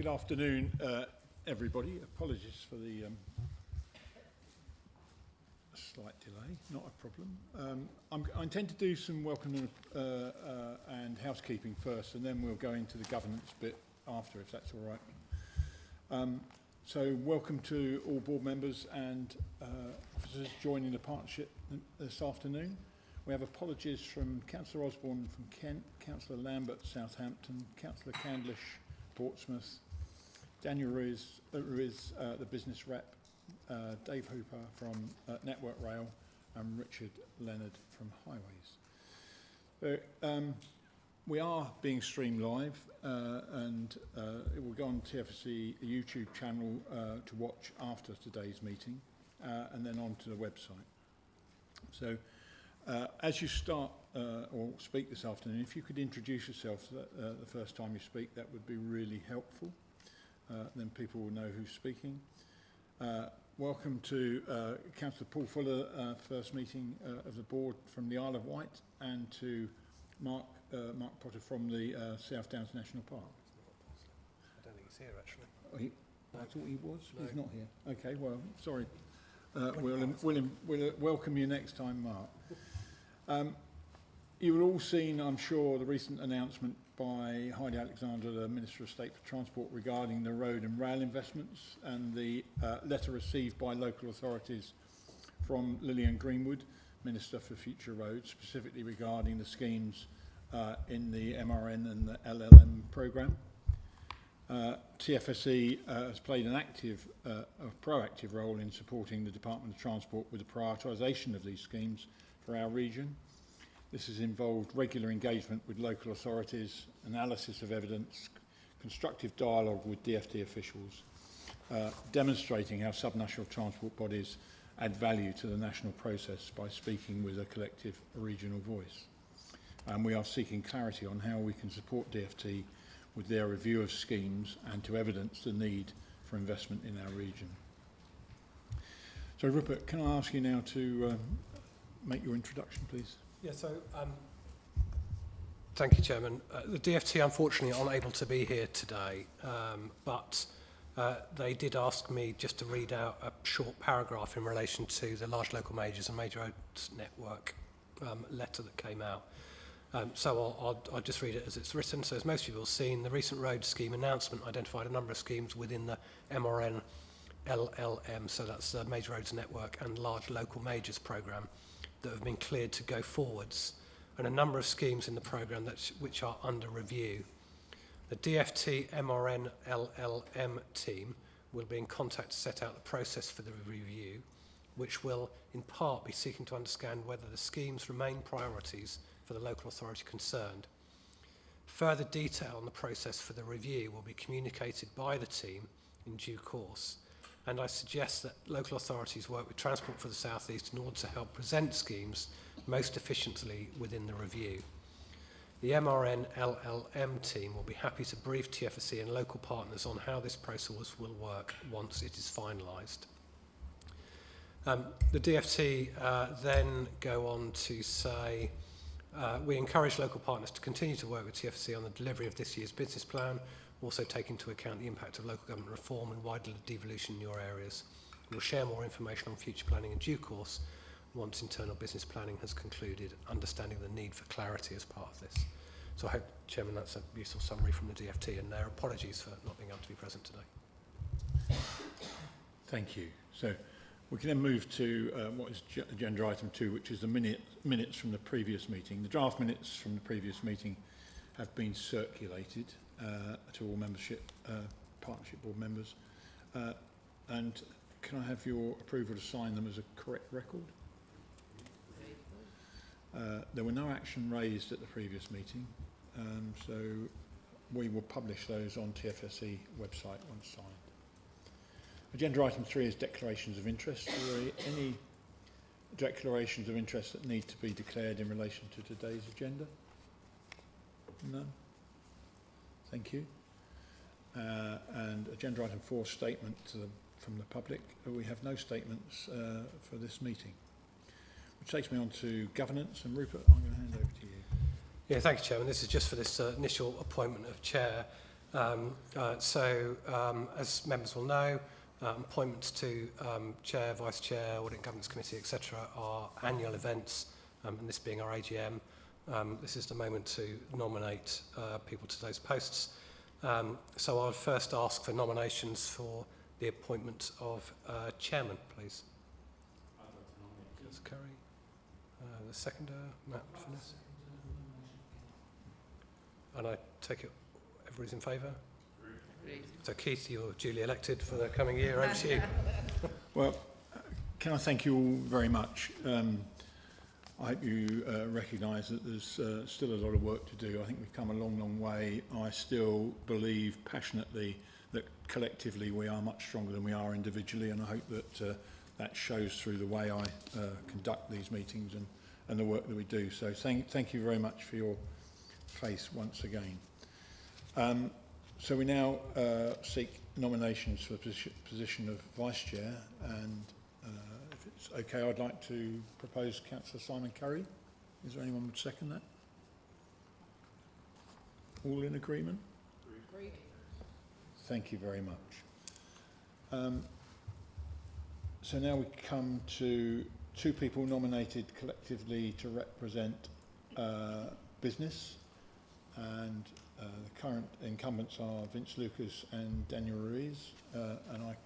Good afternoon, everybody. Apologies for the slight delay, not a problem. I intend to do some welcome and housekeeping first, and then we'll go into the governance bit after, if that's all right. So welcome to all board members and officers joining the partnership this afternoon. We have apologies from Councillor Osborne from Kent, Councillor Lambert, Southampton, Councillor Candlish, Portsmouth, Daniel Ruiz, the business rep, Dave Hooper from Network Rail, and Richard Leonard from Highways. So, we are being streamed live, and it will go on TFC YouTube channel to watch after today's meeting, and then onto the website. So, as you start or speak this afternoon, if you could introduce yourself the first time you speak, that would be really helpful. Then people will know who's speaking. Welcome to Councillor Paul Fuller, first meeting of the board from the Isle of Wight, and to Mark Potter from the South Downs National Park. I don't think he's here, actually. Oh, I thought he was. No. He's not here. Okay, well, sorry. We'll welcome you next time, Mark. You will all seen, I'm sure, the recent announcement by Heidi Alexander, the Minister of State for Transport, regarding the road and rail investments, and the letter received by local authorities from Lillian Greenwood, Minister for Future Roads, specifically regarding the schemes in the MRN and the LLM programme. TFSE has played an active, a proactive role in supporting the Department of Transport with the prioritisation of these schemes for our region. This has involved regular engagement with local authorities, analysis of evidence, constructive dialogue with DfT officials, demonstrating how subnational transport bodies add value to the national process by speaking with a collective regional voice. And we are seeking clarity on how we can support DfT with their review of schemes and to evidence the need for investment in our region. So Rupert, can I ask you now to make your introduction, please? Yeah, so thank you, Chairman. The DfT unfortunately are unable to be here today, but they did ask me just to read out a short paragraph in relation to the large local majors and major roads network letter that came out. So I'll just read it as it's written. So as most people have seen, the recent road scheme announcement identified a number of schemes within the MRN LLM, so that's the Major Roads Network and Large Local Majors programme, that have been cleared to go forwards, and a number of schemes in the programme which are under review. The DfT MRN LLM team will be in contact to set out the process for the review, which will in part be seeking to understand whether the schemes remain priorities for the local authority concerned. Further detail on the process for the review will be communicated by the team in due course, and I suggest that local authorities work with Transport for the South East in order to help present schemes most efficiently within the review. The MRN LLM team will be happy to brief TFSE and local partners on how this process will work once it is finalised. The DfT then go on to say, we encourage local partners to continue to work with TFSE on the delivery of this year's business plan, also take into account the impact of local government reform and wider devolution in your areas. We'll share more information on future planning in due course once internal business planning has concluded, understanding the need for clarity as part of this. So I hope, Chairman, that's a useful summary from the DfT, and their apologies for not being able to be present today. Thank you. So we can then move to what is agenda item 2, which is the minutes from the previous meeting. The draft minutes from the previous meeting have been circulated to all partnership board members. And can I have your approval to sign them as a correct record? There were no action raised at the previous meeting, so we will publish those on TFSE website once signed. Agenda item 3 is declarations of interest. Are there any declarations of interest that need to be declared in relation to today's agenda? None? Thank you. And agenda item 4, statement from the public. We have no statements for this meeting. Which takes me on to governance, and Rupert, I'm going to hand over to you. Yeah, thank you, Chairman. This is just for this initial appointment of chair. As members will know, appointments to Chair, Vice Chair, Audit and Governance Committee, etc. are annual events, and this being our AGM, this is the moment to nominate people to those posts. So I'll first ask for nominations for the appointment of Chairman, please. I'd like to nominate. Yes, Kerry. The seconder, Matt Finnis. And I take it everybody's in favour? So Keith, you're duly elected for the coming year. Over to you. Well, can I thank you all very much. I hope you recognise that there's still a lot of work to do. I think we've come a long, long way. I still believe passionately that collectively we are much stronger than we are individually, and I hope that that shows through the way I conduct these meetings and the work that we do. So thank you very much for your faith once again. So we now seek nominations for the position of Vice Chair, and if it's okay, I'd like to propose Councillor Simon Curry. Is there anyone who would second that? All in agreement? Agreed. Thank you very much. So now we come to two people nominated collectively to represent business, and the current incumbents are Vince Lucas and Daniel Ruiz, and I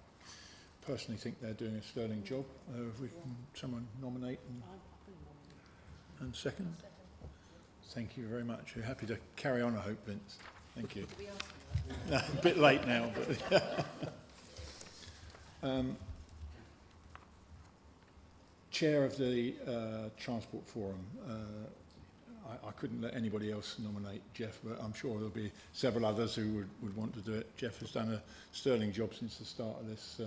personally think they're doing a sterling job. If we can someone nominate and second. Thank you very much. You're happy to carry on, I hope, Vince. Thank you. A bit late now, but Chair of the Transport Forum. I couldn't let anybody else nominate Jeff, but I'm sure there'll be several others who would want to do it. Jeff has done a sterling job since the start of this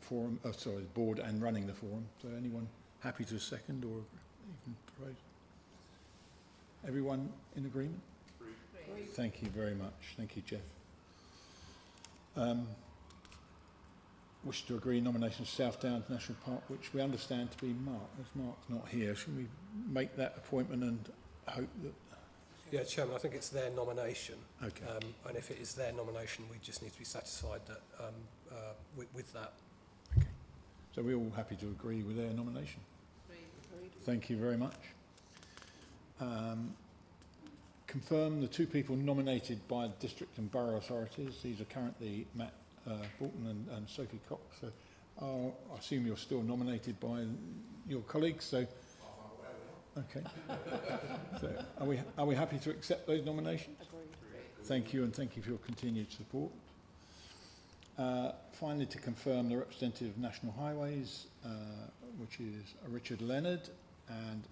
forum, board and running the forum. So anyone happy to second or even propose? Everyone in agreement? Agreed. Thank you very much. Thank you, Jeff. Wish to agree nomination of South Downs National Park, which we understand to be Mark. As Mark's not here, should we make that appointment and hope that... Yeah, Chairman, I think it's their nomination. Okay. And if it is their nomination, we just need to be satisfied that with that. Okay. So we're all happy to agree with their nomination. Agreed. Thank you very much. Confirm the two people nominated by district and borough authorities. These are currently Matt Bolton and Sophie Cox. So I assume you're still nominated by your colleagues. So okay. So are we happy to accept those nominations? Agreed. Thank you, and thank you for your continued support. Finally, to confirm the representative of National Highways, which is Richard Leonard, and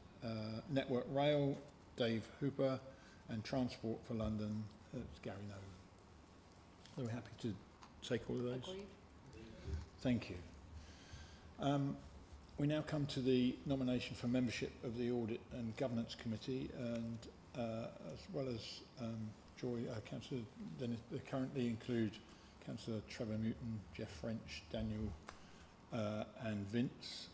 Network Rail, Dave Hooper, and Transport for London, it's Gary Nolan. Are we happy to take all of those? Agreed. Thank you. We now come to the nomination for membership of the Audit and Governance Committee, and as well as Joy, Councillor Dennis, they currently include Councillor Trevor Newton, Jeff French, Daniel and Vince.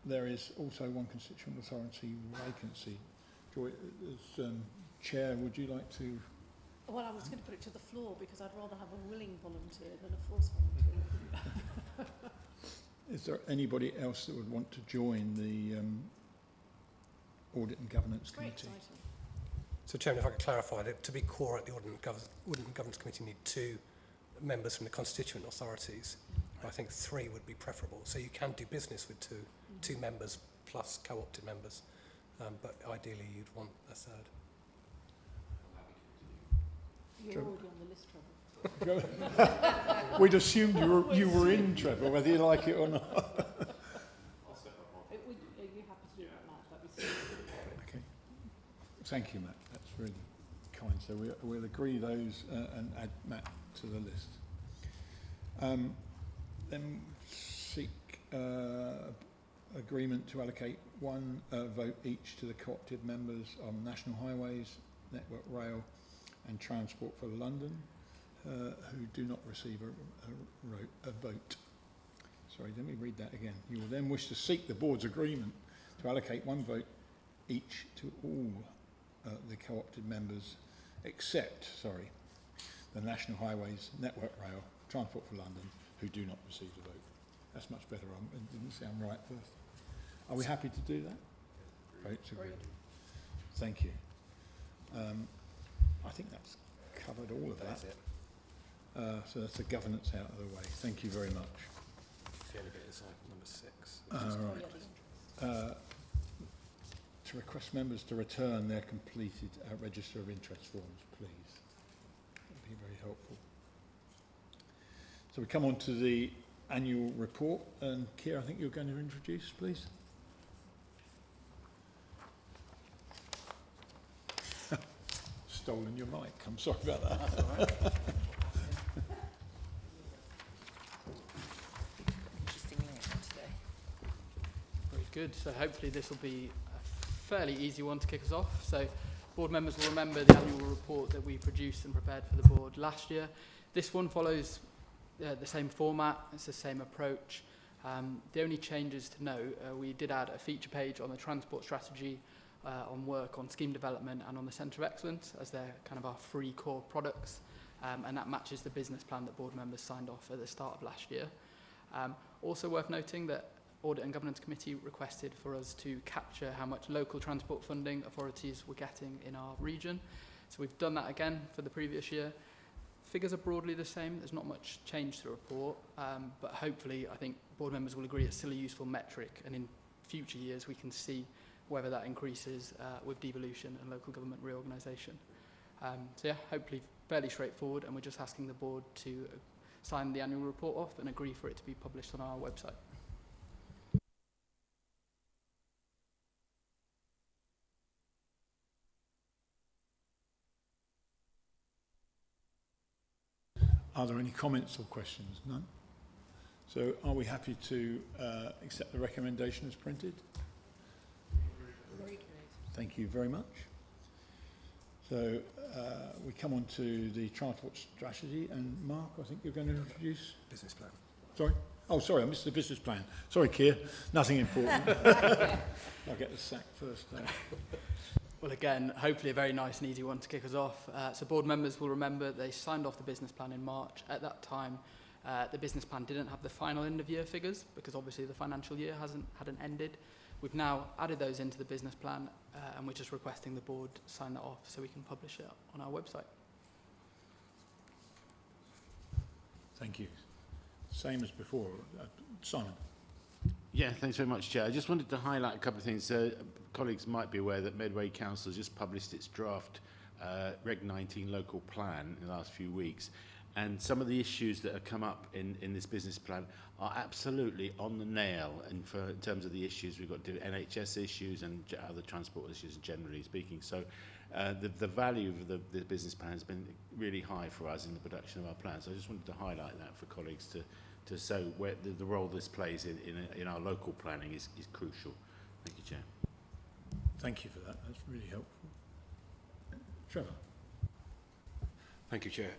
There is also one constituent authority vacancy. Joy, as Chair, would you like to... Well, I was going to put it to the floor because I'd rather have a willing volunteer than a forced volunteer. Is there anybody else that would want to join the Audit and Governance Very Committee? exciting. So, Chairman, if I could clarify, that to be core at the Audit and Governance Committee, need 2 members from the constituent authorities. I think 3 would be preferable. So you can do business with two members plus co-opted members, but ideally you'd want a 3rd. You're already on the list, Trevor. We'd assumed you were in, Trevor, whether you like it or not. I'll step up. Are you happy to do that, Matt? That'd be super. Okay. Thank you, Matt. That's really kind. So we'll agree those and add Matt to the list. Then seek agreement to allocate 1 vote each to the co-opted members on National Highways, Network Rail and Transport for London, who do not receive a vote. Sorry, let me read that again. You will then wish to seek the board's agreement to allocate 1 vote each to all the co-opted members, except, the National Highways Network Rail, Transport for London, who do not receive the vote. That's much better. It didn't sound right first. Are we happy to do that? Votes agreed. Thank you. I think that's covered all of that. That's it. So that's the governance out of the way. Thank you very much. The only bit is number 6. Right. To request members to return their completed register of interest forms, please. That would be very helpful. So we come on to the annual report, and Keir, I think you're going to introduce, please. Stolen your mic. I'm sorry about that. That's all right. Interesting layout today. Very good. So hopefully this will be a fairly easy one to kick us off. So board members will remember the annual report that we produced and prepared for the board last year. This one follows the same format. It's the same approach. The only changes to note, we did add a feature page on the transport strategy, on work, on scheme development and on the Centre of Excellence, as they're kind of our 3 core products, and that matches the business plan that board members signed off at the start of last year. Also worth noting that Audit and Governance Committee requested for us to capture how much local transport funding authorities were getting in our region. So we've done that again for the previous year. Figures are broadly the same. There's not much change to the report, but hopefully I think board members will agree it's still a useful metric, and in future years we can see whether that increases with devolution and local government reorganisation. So yeah, hopefully fairly straightforward, and we're just asking the board to sign the annual report off and agree for it to be published on our website. Are there any comments or questions? None? So are we happy to accept the recommendation as printed? Thank you very much. So we come on to the transport strategy, and Mark, I think you're going to introduce... Business plan. Sorry? Oh, sorry, I missed the business plan. Sorry, Keir, nothing important. I'll get the sack first. Well, again, hopefully a very nice and easy one to kick us off. So board members will remember they signed off the business plan in March. At that time, the business plan didn't have the final end-of-year figures, because obviously the financial year hadn't ended. We've now added those into the business plan, and we're just requesting the board sign that off so we can publish it on our website. Thank you. Same as before. Simon. Yeah, thanks very much, Chair. I just wanted to highlight a couple of things. Colleagues might be aware that Medway Council has just published its draft Reg 19 local plan in the last few weeks. And some of the issues that have come up in this business plan are absolutely on the nail in terms of the issues we've got to do, NHS issues and other transport issues generally speaking. So the value of the business plan has been really high for us in the production of our plan. So I just wanted to highlight that for colleagues to show where the role this plays in our local planning is crucial. Thank you, Chair. Thank you for that. That's really helpful. Trevor. Thank you, Chair.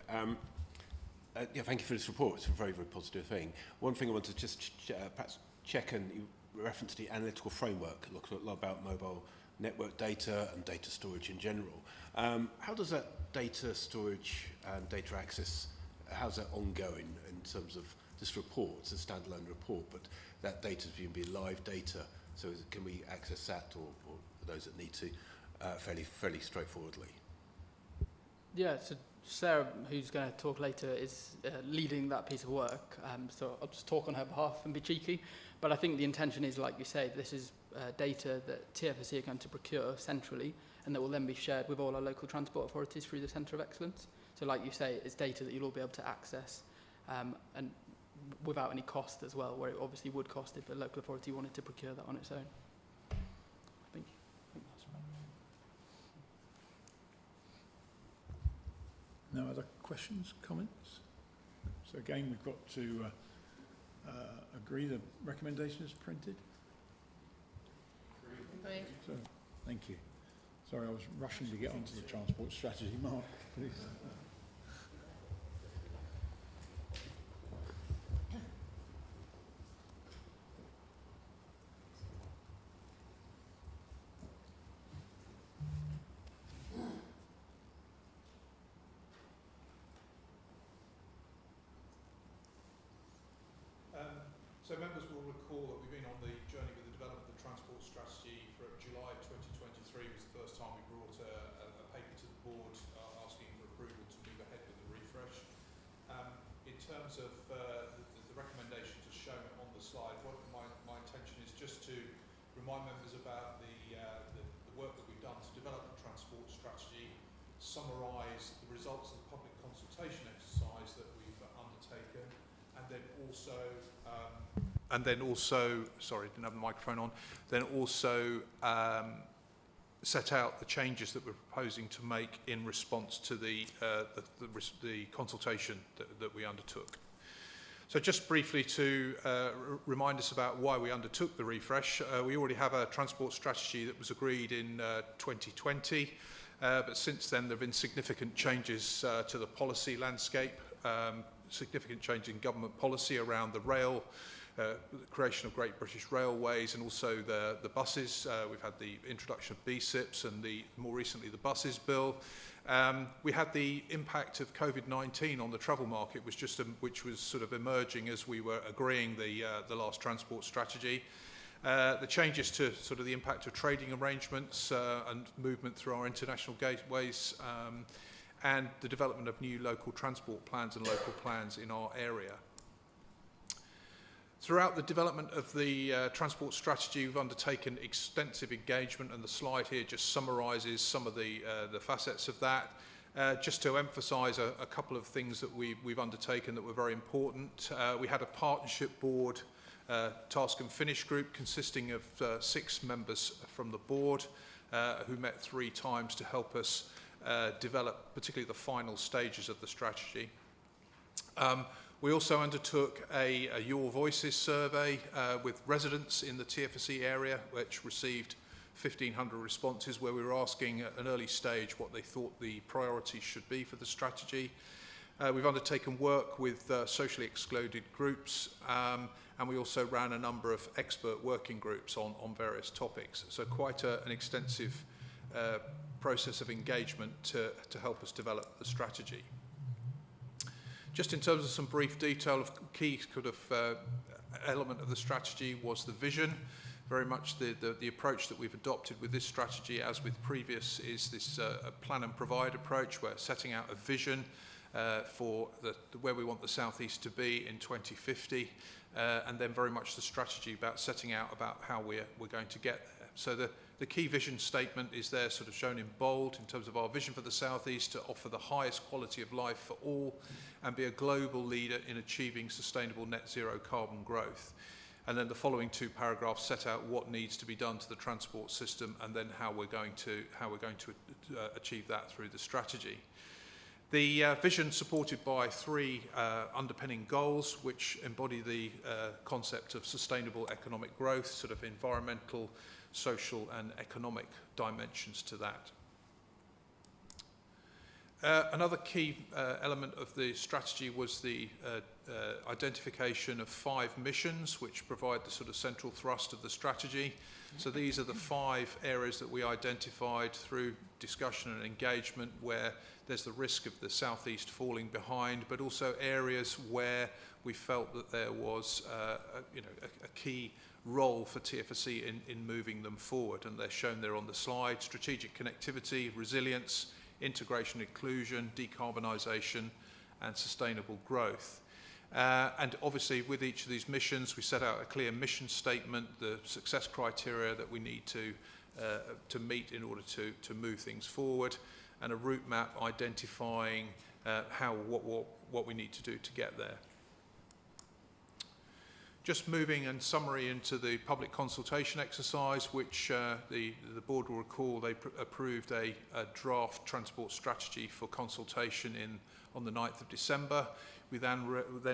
Yeah, thank you for this report. It's a very, very positive thing. One thing I want to just perhaps check, and you referenced the analytical framework. It looks a lot about mobile network data and data storage in general. How does that data storage and data access, how's that ongoing in terms of this report? It's a standalone report, but that data is being live data. So can we access that, or those that need to, fairly straightforwardly? Yeah, so Sarah, who's going to talk later, is leading that piece of work. So I'll just talk on her behalf and be cheeky. But I think the intention is, like you say, this is data that TFSC are going to procure centrally, and that will then be shared with all our local transport authorities through the Centre of Excellence. So like you say, it's data that you'll all be able to access, and without any cost as well, where it obviously would cost if a local authority wanted to procure that on its own. I think that's right. No other questions, comments? So again, we've got to agree the recommendation is printed. Agreed. So, thank you. Sorry, I was rushing to get onto the transport strategy. Mark, please. So members will recall that we've been on the journey with the development of the transport strategy for July 2023 was the first time we brought a paper to the board asking for approval to move ahead with the refresh. In terms of the recommendations as shown on the slide, what my intention is just to remind members about the work that we've done to develop the transport strategy, summarise the results of the public consultation exercise that we've undertaken, and then also, sorry, didn't have the microphone on, then also set out the changes that we're proposing to make in response to the consultation that we undertook. So just briefly to remind us about why we undertook the refresh, we already have a transport strategy that was agreed in 2020, but since then there have been significant changes to the policy landscape, significant change in government policy around the rail, the creation of Great British Railways, and also the buses. We've had the introduction of BSIPs and more recently the buses bill. We had the impact of COVID-19 on the travel market, which was sort of emerging as we were agreeing the last transport strategy. The changes to sort of the impact of trading arrangements and movement through our international gateways, and the development of new local transport plans and local plans in our area. Throughout the development of the transport strategy, we've undertaken extensive engagement, and the slide here just summarises some of the facets of that. Just to emphasise a couple of things that we've undertaken that were very important. We had a partnership board, task and finish group consisting of 6 members from the board who met 3 times to help us develop particularly the final stages of the strategy. We also undertook a Your Voices survey with residents in the TFSE area, which received 1,500 responses, where we were asking at an early stage what they thought the priorities should be for the strategy. We've undertaken work with socially excluded groups, and we also ran a number of expert working groups on various topics. So quite an extensive process of engagement to help us develop the strategy. Just in terms of some brief detail, of key sort of element of the strategy was the vision. Very much the approach that we've adopted with this strategy, as with previous, is this plan and provide approach. We're setting out a vision for where we want the South East to be in 2050, and then very much the strategy about setting out about how we're going to get there. So the key vision statement is there, sort of shown in bold, in terms of our vision for the South East: to offer the highest quality of life for all and be a global leader in achieving sustainable net zero carbon growth. And then the following 2 paragraphs set out what needs to be done to the transport system, and then how we're going to achieve that through the strategy. The vision supported by 3 underpinning goals, which embody the concept of sustainable economic growth, sort of environmental, social and economic dimensions to that. Another key element of the strategy was the identification of 5 missions, which provide the sort of central thrust of the strategy. So these are the 5 areas that we identified through discussion and engagement where there's the risk of the South East falling behind, but also areas where we felt that there was a key role for TFSE in moving them forward, and they're shown there on the slide: strategic connectivity, resilience, integration, inclusion, decarbonisation and sustainable growth. And obviously with each of these missions we set out a clear mission statement, the success criteria that we need to meet in order to move things forward, and a route map identifying what we need to do to get there. Just moving in summary into the public consultation exercise, which the board will recall they approved a draft transport strategy for consultation on the 9th of December. We then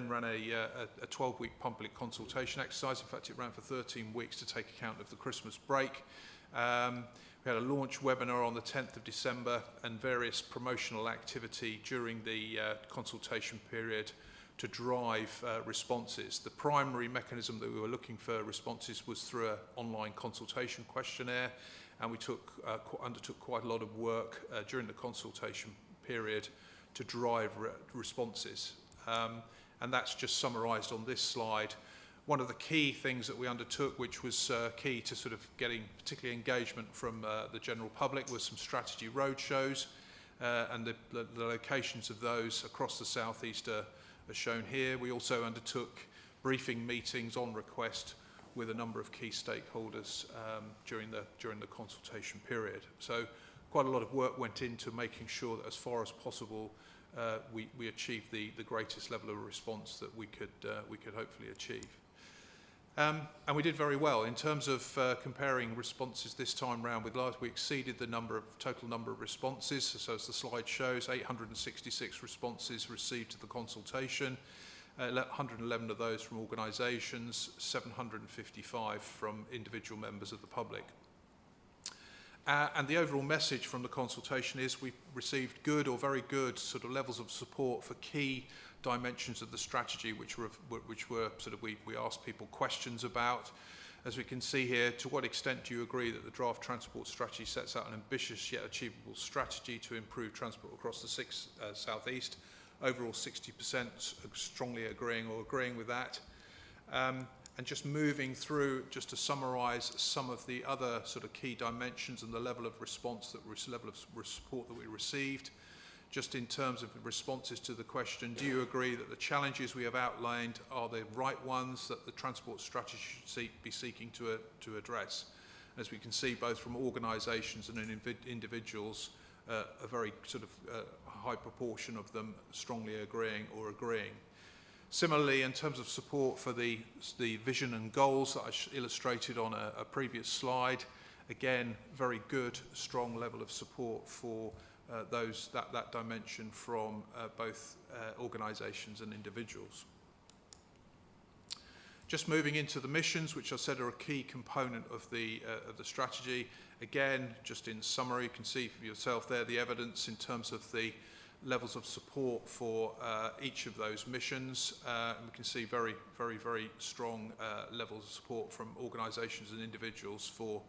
ran a 12-week public consultation exercise. In fact, it ran for 13 weeks to take account of the Christmas break. We had a launch webinar on the 10th of December and various promotional activity during the consultation period to drive responses. The primary mechanism that we were looking for responses was through an online consultation questionnaire, and we undertook quite a lot of work during the consultation period to drive responses. And that's just summarised on this slide, One of the key things that we undertook, which was key to sort of getting particularly engagement from the general public, was some strategy roadshows, and the locations of those across the South East are shown here. We also undertook briefing meetings on request with a number of key stakeholders during the consultation period. So quite a lot of work went into making sure that as far as possible we achieved the greatest level of response that we could hopefully achieve. And we did very well in terms of comparing responses this time round with last. We exceeded the total number of responses. So as the slide shows, 866 responses received to the consultation, 111 of those from organisations, 755 from individual members of the public. And the overall message from the consultation is we've received good or very good sort of levels of support for key dimensions of the strategy, which were sort of we asked people questions about. As we can see here, to what extent do you agree that the draft transport strategy sets out an ambitious yet achievable strategy to improve transport across the South East? Overall 60% strongly agreeing or agreeing with that. And just moving through, just to summarise some of the other sort of key dimensions and the level of response, level of support that we received. Just in terms of responses to the question, do you agree that the challenges we have outlined are the right ones that the transport strategy should be seeking to address? As we can see, both from organisations and individuals, a very sort of high proportion of them strongly agreeing or agreeing. Similarly, in terms of support for the vision and goals that I illustrated on a previous slide, again, very good, strong level of support for that dimension from both organisations and individuals. Just moving into the missions, which I said are a key component of the strategy. Again, just in summary, you can see for yourself there the evidence in terms of the levels of support for each of those missions. And we can see very, very, very strong levels of support from organisations and individuals for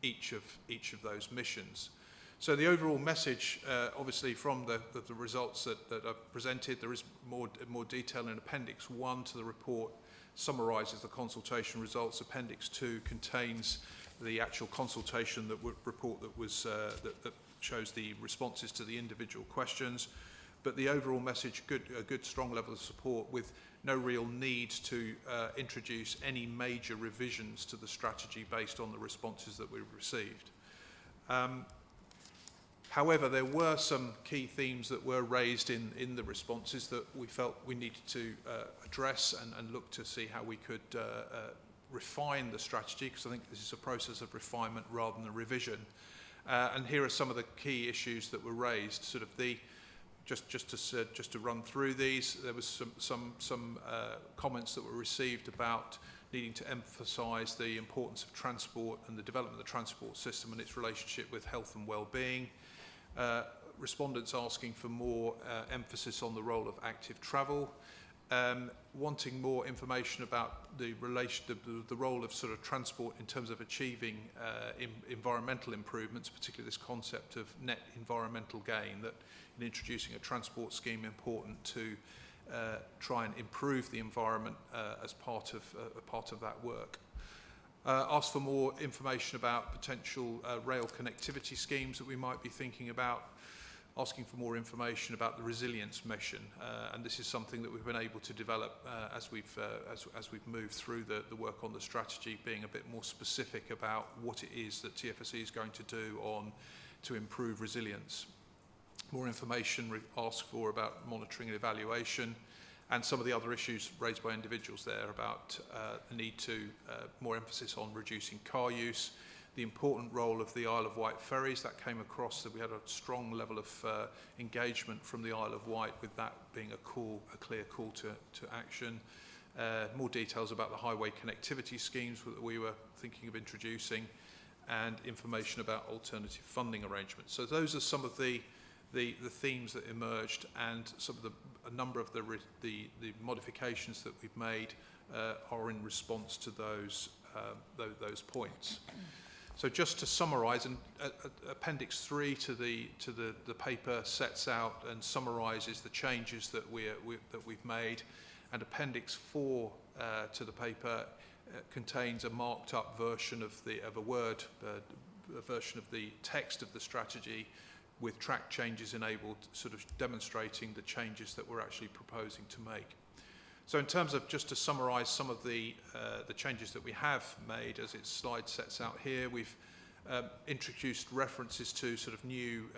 each of those missions. So the overall message, obviously, from the results that I've presented, there is more detail in Appendix 1 to the report, summarises the consultation results. Appendix 2 contains the actual consultation report that shows the responses to the individual questions. But the overall message, a good strong level of support with no real need to introduce any major revisions to the strategy based on the responses that we've received. However, there were some key themes that were raised in the responses that we felt we needed to address and look to see how we could refine the strategy, because I think this is a process of refinement rather than a revision. And here are some of the key issues that were raised. Sort of just to run through these, there was some comments that were received about needing to emphasise the importance of transport and the development of the transport system and its relationship with health and well-being. Respondents asking for more emphasis on the role of active travel, wanting more information about the role of sort of transport in terms of achieving environmental improvements, particularly this concept of net environmental gain, that in introducing a transport scheme important to try and improve the environment as part of that work. Ask for more information about potential rail connectivity schemes that we might be thinking about, asking for more information about the resilience mission, and this is something that we've been able to develop as we've moved through the work on the strategy, being a bit more specific about what it is that TFSE is going to do to improve resilience. More information asked for about monitoring and evaluation, and some of the other issues raised by individuals there about the need to more emphasis on reducing car use, the important role of the Isle of Wight ferries. That came across that we had a strong level of engagement from the Isle of Wight, with that being a clear call to action. More details about the highway connectivity schemes that we were thinking of introducing, and information about alternative funding arrangements. So those are some of the themes that emerged, and a number of the modifications that we've made are in response to those points. So just to summarise, and Appendix 3 to the paper sets out and summarises the changes that we've made, and Appendix 4 to the paper contains a marked up version of a version of the text of the strategy with track changes enabled, sort of demonstrating the changes that we're actually proposing to make. So in terms of, just to summarise some of the changes that we have made, as its slide sets out here, we've introduced references to sort of new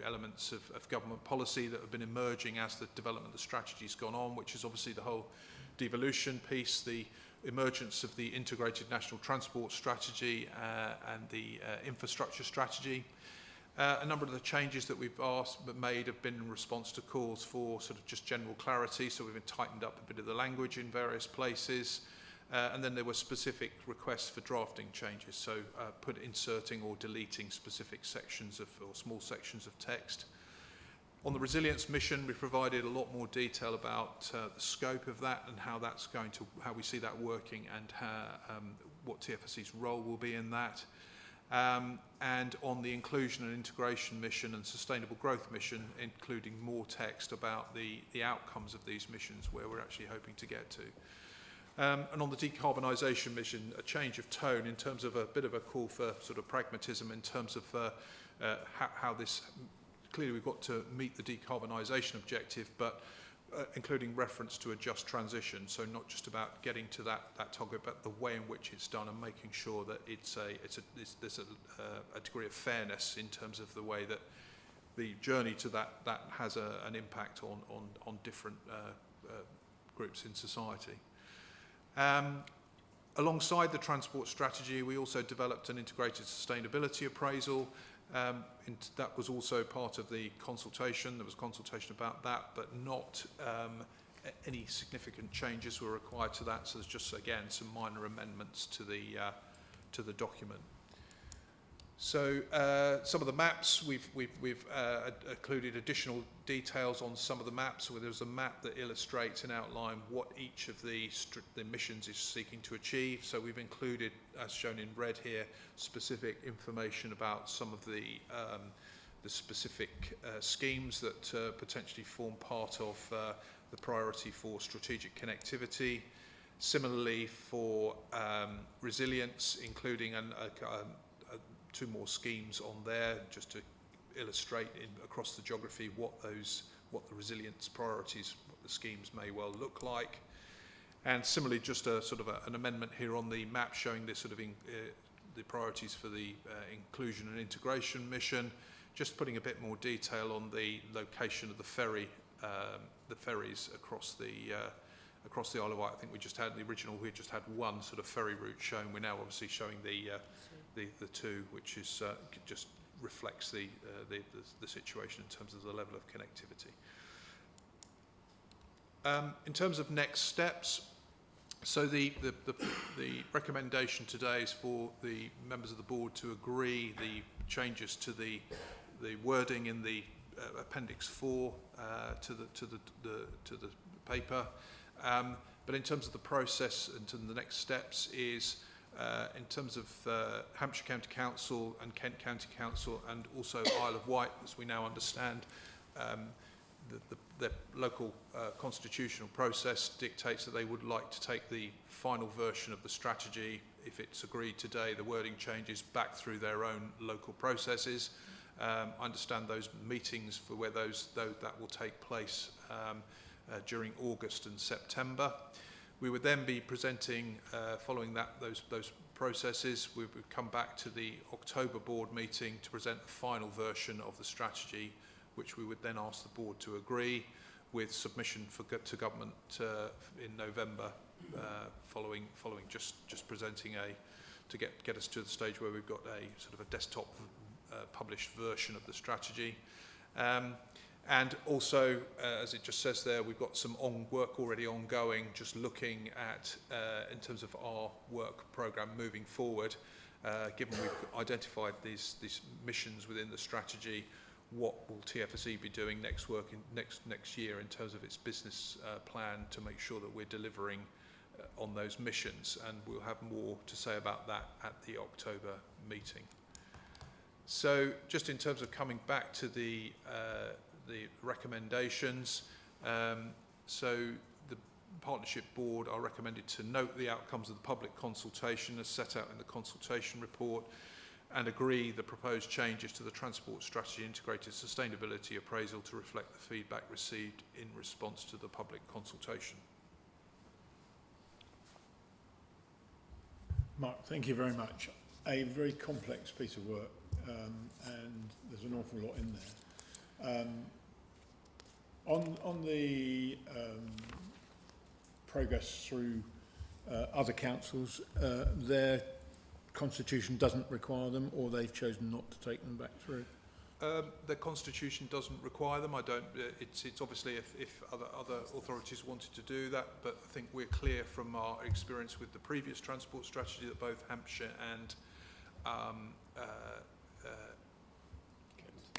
elements of government policy that have been emerging as the development of the strategy's gone on, which is obviously the whole devolution piece, the emergence of the integrated national transport strategy and the infrastructure strategy. A number of the changes that we've made have been in response to calls for sort of just general clarity, so we've tightened up a bit of the language in various places, and then there were specific requests for drafting changes, so inserting or deleting specific sections or small sections of text. On the resilience mission, we provided a lot more detail about the scope of that and how we see that working, and what TFSC's role will be in that. And on the inclusion and integration mission and sustainable growth mission, including more text about the outcomes of these missions, where we're actually hoping to get to. And on the decarbonisation mission, a change of tone in terms of a bit of a call for sort of pragmatism in terms of how this, clearly we've got to meet the decarbonisation objective, but including reference to a just transition, so not just about getting to that target, but the way in which it's done, and making sure that there's a degree of fairness in terms of the way that the journey to that has an impact on different groups in society. Alongside the transport strategy, we also developed an integrated sustainability appraisal. That was also part of the consultation. There was consultation about that, but not any significant changes were required to that. So there's just, again, some minor amendments to the document. So some of the maps, we've included additional details on some of the maps. So there's a map that illustrates and outlines what each of the missions is seeking to achieve. So we've included, as shown in red here, specific information about some of the specific schemes that potentially form part of the priority for strategic connectivity. Similarly, for resilience, including two more schemes on there, just to illustrate across the geography what the resilience priorities, what the schemes may well look like. And similarly, just a sort of an amendment here on the map showing the sort of the priorities for the inclusion and integration mission, just putting a bit more detail on the location of the ferries across the Isle of Wight. I think we just had one sort of ferry route shown. We're now obviously showing the two, which is just reflects the situation in terms of the level of connectivity. In terms of next steps, so the recommendation today is for the members of the board to agree the changes to the wording in the Appendix 4 to the paper. But in terms of the process and to the next steps is in terms of Hampshire County Council and Kent County Council, and also Isle of Wight, as we now understand, the local constitutional process dictates that they would like to take the final version of the strategy, if it's agreed today, the wording changes, back through their own local processes. I understand those meetings for where that will take place during August and September. We would then be presenting, following those processes, we would come back to the October board meeting to present the final version of the strategy, which we would then ask the board to agree, with submission to government in November, following just presenting to get us to the stage where we've got a sort of a desktop published version of the strategy. And also, as it just says there, we've got some work already ongoing, just looking at, in terms of our work programme moving forward, given we've identified these missions within the strategy, what will TFSC be doing next year in terms of its business plan to make sure that we're delivering on those missions, and we'll have more to say about that at the October meeting. So just in terms of coming back to the recommendations, so Partnership Board are recommended to note the outcomes of the public consultation as set out in the consultation report and agree the proposed changes to the Transport Strategy Integrated Sustainability Appraisal to reflect the feedback received in response to the public consultation. Mark, thank you very much. A very complex piece of work, and there's an awful lot in there. On the progress through other councils, their constitution doesn't require them, or they've chosen not to take them back through? The constitution doesn't require them. I don't. It's obviously if other authorities wanted to do that, but I think we're clear from our experience with the previous transport strategy that both Hampshire and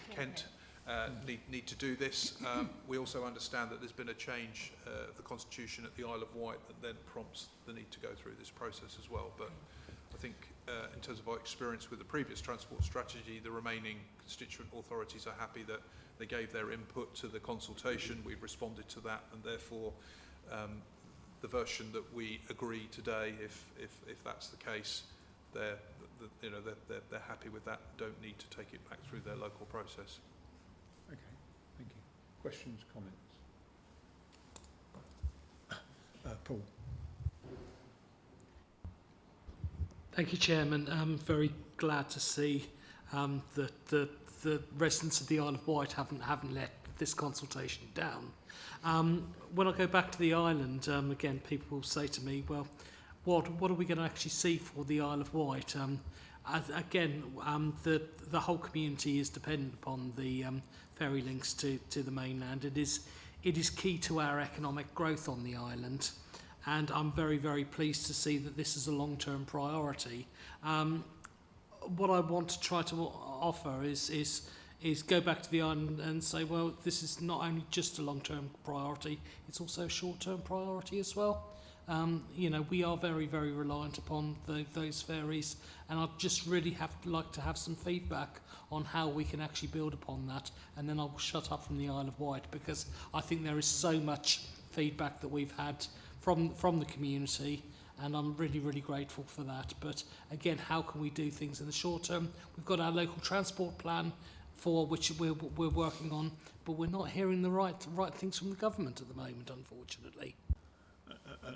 Kent need to do this. We also understand that there's been a change of the constitution at the Isle of Wight that then prompts the need to go through this process as well. But I think in terms of our experience with the previous transport strategy, the remaining constituent authorities are happy that they gave their input to the consultation. We've responded to that, and therefore the version that we agree today, if that's the case, they're happy with that. Don't need to take it back through their local process. Okay, thank you. Questions, comments? Paul. Thank you, Chairman. I'm very glad to see that the residents of the Isle of Wight haven't let this consultation down. When I go back to the island, again, people will say to me, well, what are we going to actually see for the Isle of Wight? Again, the whole community is dependent upon the ferry links to the mainland. It is key to our economic growth on the island. And I'm very, very pleased to see that this is a long-term priority. What I want to try to offer is go back to the island and say, well, this is not only just a long-term priority, it's also a short-term priority as well. We are very, very reliant upon those ferries, and I'd just really like to have some feedback on how we can actually build upon that. And then I'll shut up from the Isle of Wight, because I think there is so much feedback that we've had from the community, and I'm really, really grateful for that. But again, how can we do things in the short term? We've got our local transport plan, for which we're working on, but we're not hearing the right things from the government at the moment, unfortunately.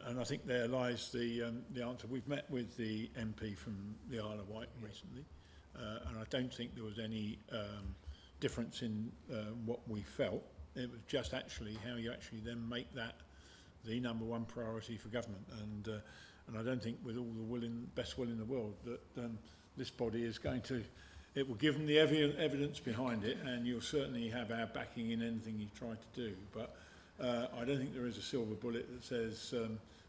And I think there lies the answer. We've met with the MP from the Isle of Wight recently, and I don't think there was any difference in what we felt. It was just actually how you actually then make that the number one priority for government, and I don't think with all the best will in the world that this body is going to. It will give them the evidence behind it, and you'll certainly have our backing in anything you try to do. But I don't think there is a silver bullet that says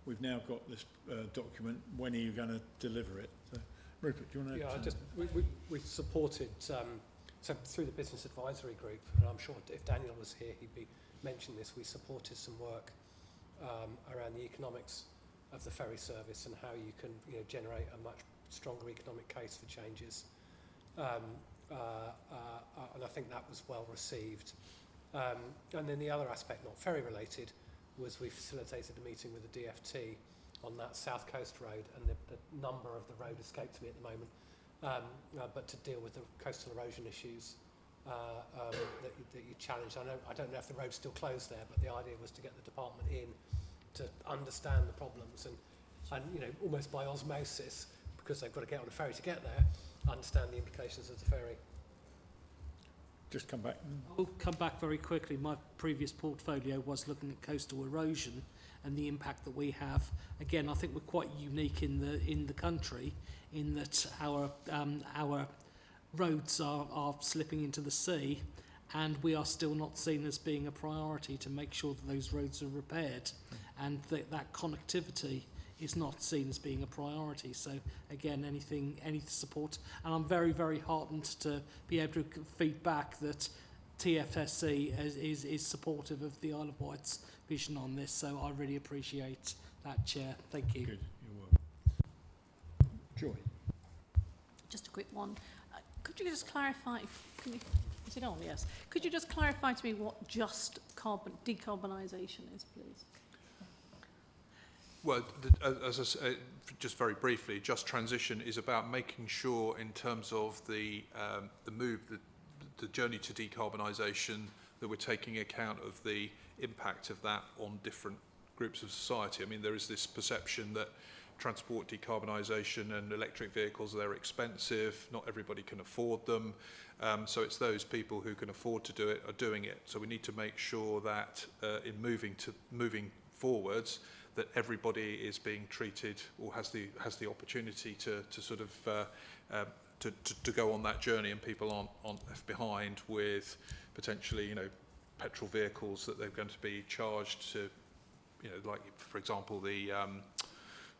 we've now got this document. When are you going to deliver it? So, Rupert, do you want to? Yeah, we supported so through the business advisory group, and I'm sure if Daniel was here, he'd be mentioning this. We supported some work around the economics of the ferry service and how you can generate a much stronger economic case for changes. And I think that was well received. And then the other aspect, not ferry related, was we facilitated a meeting with the DFT on that South Coast Road, and the number of the road escapes me at the moment, but to deal with the coastal erosion issues that you challenged. I don't know if the road's still closed there, but the idea was to get the department in to understand the problems and almost by osmosis, because they've got to get on a ferry to get there, understand the implications of the ferry. Just come back. I'll come back very quickly. My previous portfolio was looking at coastal erosion and the impact that we have. Again, I think we're quite unique in the country in that our roads are slipping into the sea, and we are still not seen as being a priority to make sure that those roads are repaired, and that connectivity is not seen as being a priority. So again, any support, and I'm very, very heartened to be able to feed back that TFSC is supportive of the Isle of Wight's vision on this. So I really appreciate that, Chair. Thank you. Good, you're welcome. Joy. Just a quick one. Could you just clarify? Is it on? Yes. Could you just clarify to me what just decarbonisation is, please? Well, as I say, just very briefly, Just Transition is about making sure, in terms of the move, the journey to decarbonisation, that we're taking account of the impact of that on different groups of society. I mean, there is this perception that transport decarbonisation and electric vehicles, they're expensive, not everybody can afford them, so it's those people who can afford to do it are doing it. So we need to make sure that in moving forwards, that everybody is being treated or has the opportunity to sort of to go on that journey, and people aren't left behind with potentially, you know, petrol vehicles that they're going to be charged to, you know, like for example the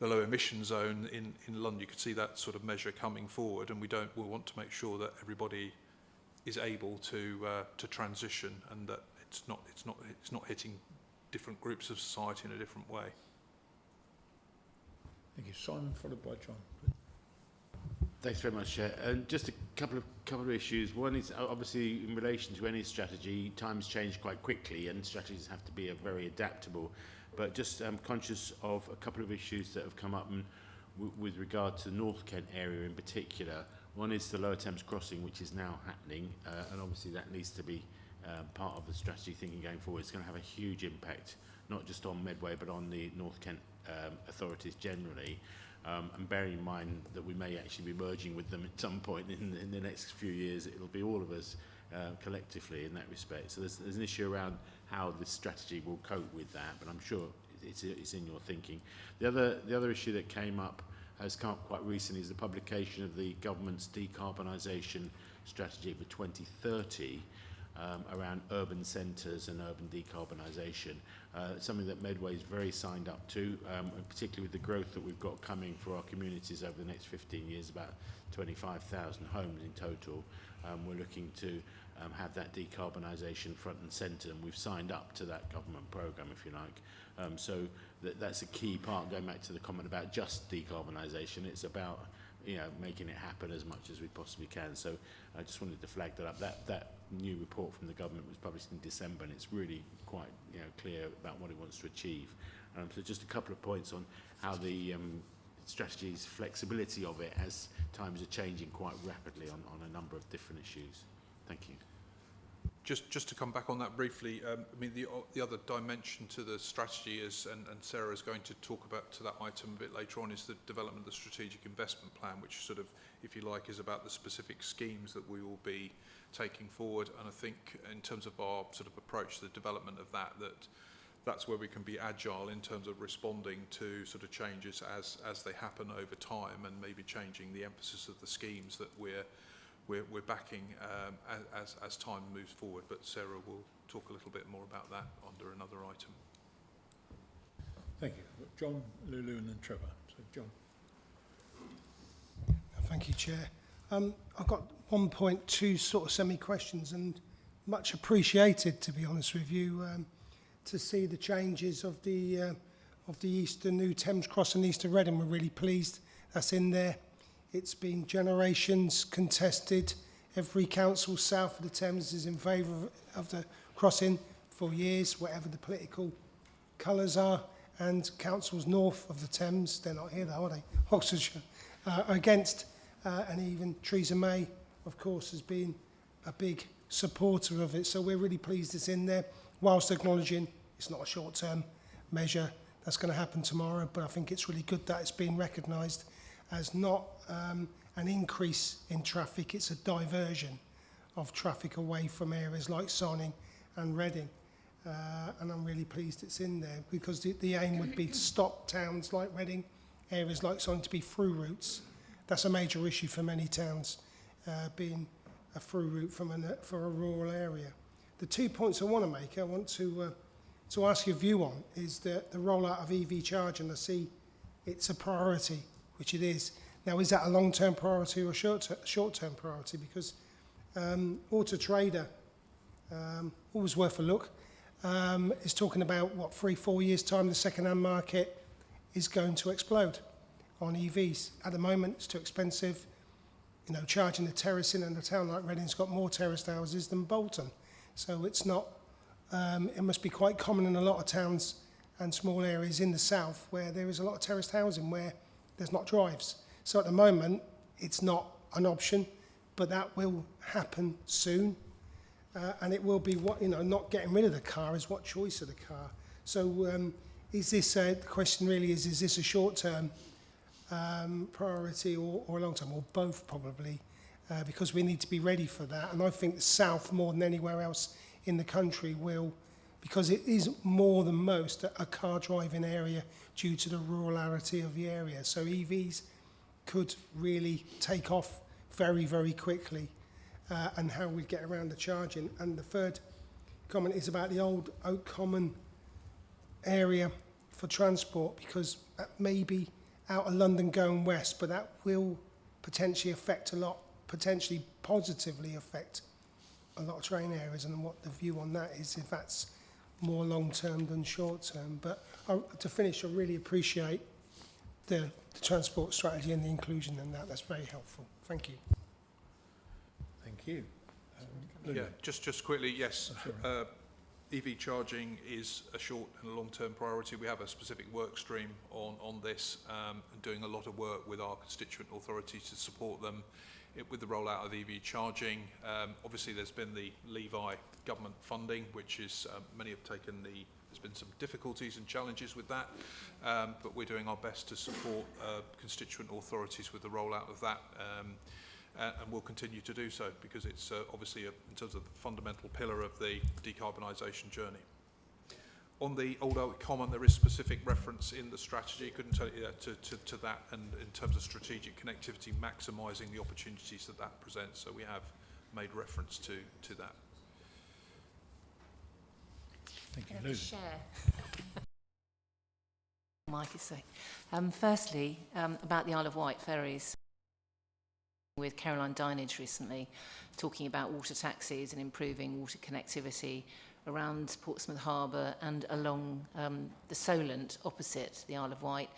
low emission zone in London. You could see that sort of measure coming forward, and we want to make sure that everybody is able to transition, and that it's not hitting different groups of society in a different way. Thank you. Simon, followed by John. Thanks very much, Chair. And just a couple of issues. One is obviously in relation to any strategy, times change quite quickly, and strategies have to be very adaptable. But just conscious of a couple of issues that have come up with regard to the North Kent area in particular. One is the Lower Thames Crossing, which is now happening, and obviously that needs to be part of the strategy thinking going forward. It's going to have a huge impact, not just on Medway, but on the North Kent authorities generally. And bearing in mind that we may actually be merging with them at some point in the next few years, it'll be all of us collectively in that respect. So there's an issue around how this strategy will cope with that, but I'm sure it's in your thinking. The other issue that came up has come up quite recently is the publication of the government's decarbonisation strategy for 2030 around urban centres and urban decarbonisation. Something that Medway is very signed up to, and particularly with the growth that we've got coming for our communities over the next 15 years, about 25,000 homes in total. We're looking to have that decarbonisation front and centre, and we've signed up to that government programme, if you like. So that's a key part, going back to the comment about just decarbonisation. It's about, you know, making it happen as much as we possibly can. So I just wanted to flag that up. That new report from the government was published in December, and it's really quite, you know, clear about what it wants to achieve. So just a couple of points on how the strategy's flexibility of it, as times are changing quite rapidly on a number of different issues. Thank you. Just to come back on that briefly, I mean, the other dimension to the strategy is, and Sarah is going to talk about to that item a bit later on, is the development of the strategic investment plan, which sort of, if you like, is about the specific schemes that we will be taking forward. And I think in terms of our sort of approach to the development of that's where we can be agile in terms of responding to sort of changes as they happen over time, and maybe changing the emphasis of the schemes that we're backing as time moves forward. But Sarah will talk a little bit more about that under another item. Thank you. John, Lulu, and then Trevor. So, John. Thank you, Chair. I've got 1.2 sort of semi-questions, and much appreciated, to be honest with you, to see the changes of the Easter New Thames Crossing, Easter Reading. We're really pleased that's in there. It's been generations contested. Every council south of the Thames is in favour of the crossing for years, whatever the political colours are. And councils north of the Thames, they're not here though, are they? Oxfordshire, are against. And even Theresa May, of course, has been a big supporter of it. So we're really pleased it's in there, whilst acknowledging it's not a short-term measure that's going to happen tomorrow. But I think it's really good that it's been recognised as not an increase in traffic, it's a diversion of traffic away from areas like Sonning and Reading. And I'm really pleased it's in there, because the aim would be to stop towns like Reading, areas like Sonning, to be through routes. That's a major issue for many towns, being a through route for a rural area. The 2 points I want to make, I want to ask your view on, is the rollout of EV charging. I see it's a priority, which it is. Now, is that a long-term priority or a short-term priority? Because Auto Trader, always worth a look, is talking about, 3-4 years' time, the second-hand market is going to explode on EVs. At the moment, it's too expensive. You know, charging the terrace in a town like Reading's got more terraced houses than Bolton. So it's not, it must be quite common in a lot of towns and small areas in the south where there is a lot of terraced housing where there's not drives. So at the moment, it's not an option, but that will happen soon. And it will be what, not getting rid of the car is what choice of the car. So is this, the question really is this a short-term priority or a long-term, or both probably, because we need to be ready for that. And I think the south, more than anywhere else in the country, will, because it is more than most a car driving area due to the rurality of the area. So EVs could really take off very, very quickly, and how we get around the charging. And the third comment is about the old Oak Common area for transport, because that may be out of London going west, but that will potentially affect a lot, potentially positively affect a lot of train areas, and what the view on that is, if that's more long-term than short-term. But to finish, I really appreciate the transport strategy and the inclusion in that. That's very helpful. Thank you. Thank you. Yeah, just quickly, yes. EV charging is a short and a long-term priority. We have a specific work stream on this, and doing a lot of work with our constituent authorities to support them with the rollout of EV charging. Obviously, there's been the Levi government funding, which is, many have taken there's been some difficulties and challenges with that, but we're doing our best to support constituent authorities with the rollout of that. And we'll continue to do so, because it's obviously, in terms of the fundamental pillar of the decarbonisation journey. On the Old Oak Common, there is specific reference in the strategy. Couldn't tell you to that, and in terms of strategic connectivity, maximising the opportunities that presents. So we have made reference to that. Thank you, Can I Lou. just share? Mike is saying. Firstly, about the Isle of Wight ferries. With Caroline Dinage recently, talking about water taxis and improving water connectivity around Portsmouth Harbour and along the Solent opposite the Isle of Wight.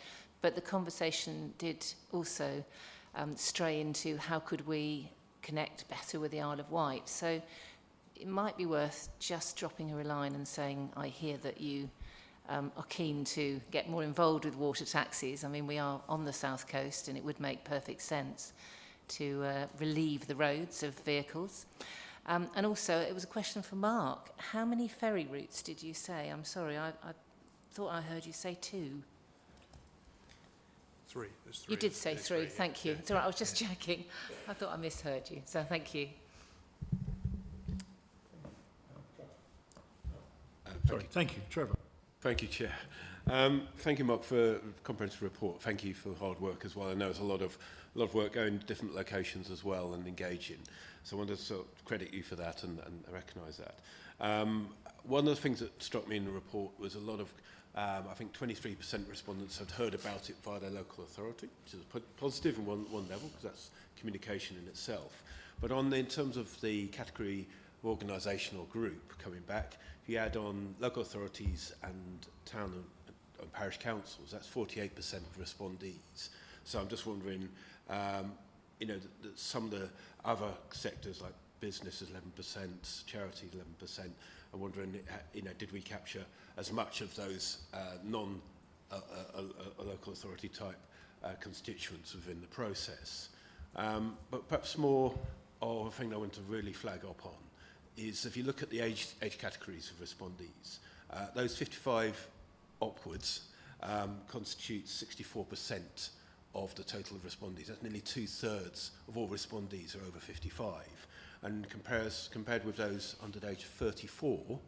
But the conversation did also stray into how could we connect better with the Isle of Wight. So it might be worth just dropping her a line and saying, I hear that you are keen to get more involved with water taxis. I mean, we are on the south coast, and it would make perfect sense to relieve the roads of vehicles. And also, it was a question for Mark. How many ferry routes did you say? I'm sorry, I thought I heard you say 2. 3. There's 3. You did say 3, thank you. Yeah. It's all right, I was just checking. I thought I misheard you, so thank you. Sorry, thank you, Trevor. Thank you, Chair. Thank you, Mark, for the comprehensive report. Thank you for the hard work as well. I know there's a lot of work going to different locations as well and engaging. So I want to sort of credit you for that and recognise that. One of the things that struck me in the report was a lot of, I think 23% respondents had heard about it via their local authority, which is positive on one level, because that's communication in itself. But in terms of the category organisational group coming back, if you add on local authorities and town and parish councils, that's 48% of respondees. So I'm just wondering, that some of the other sectors like business is 11%, charity 11%. I'm wondering, did we capture as much of those non-local authority type constituents within the process? But perhaps more of a thing I want to really flag up on is if you look at the age categories of respondees, those 55 upwards constitutes 64% of the total of respondees. That's nearly 2/3 of all respondees are over 55. And compared with those under the age of 34,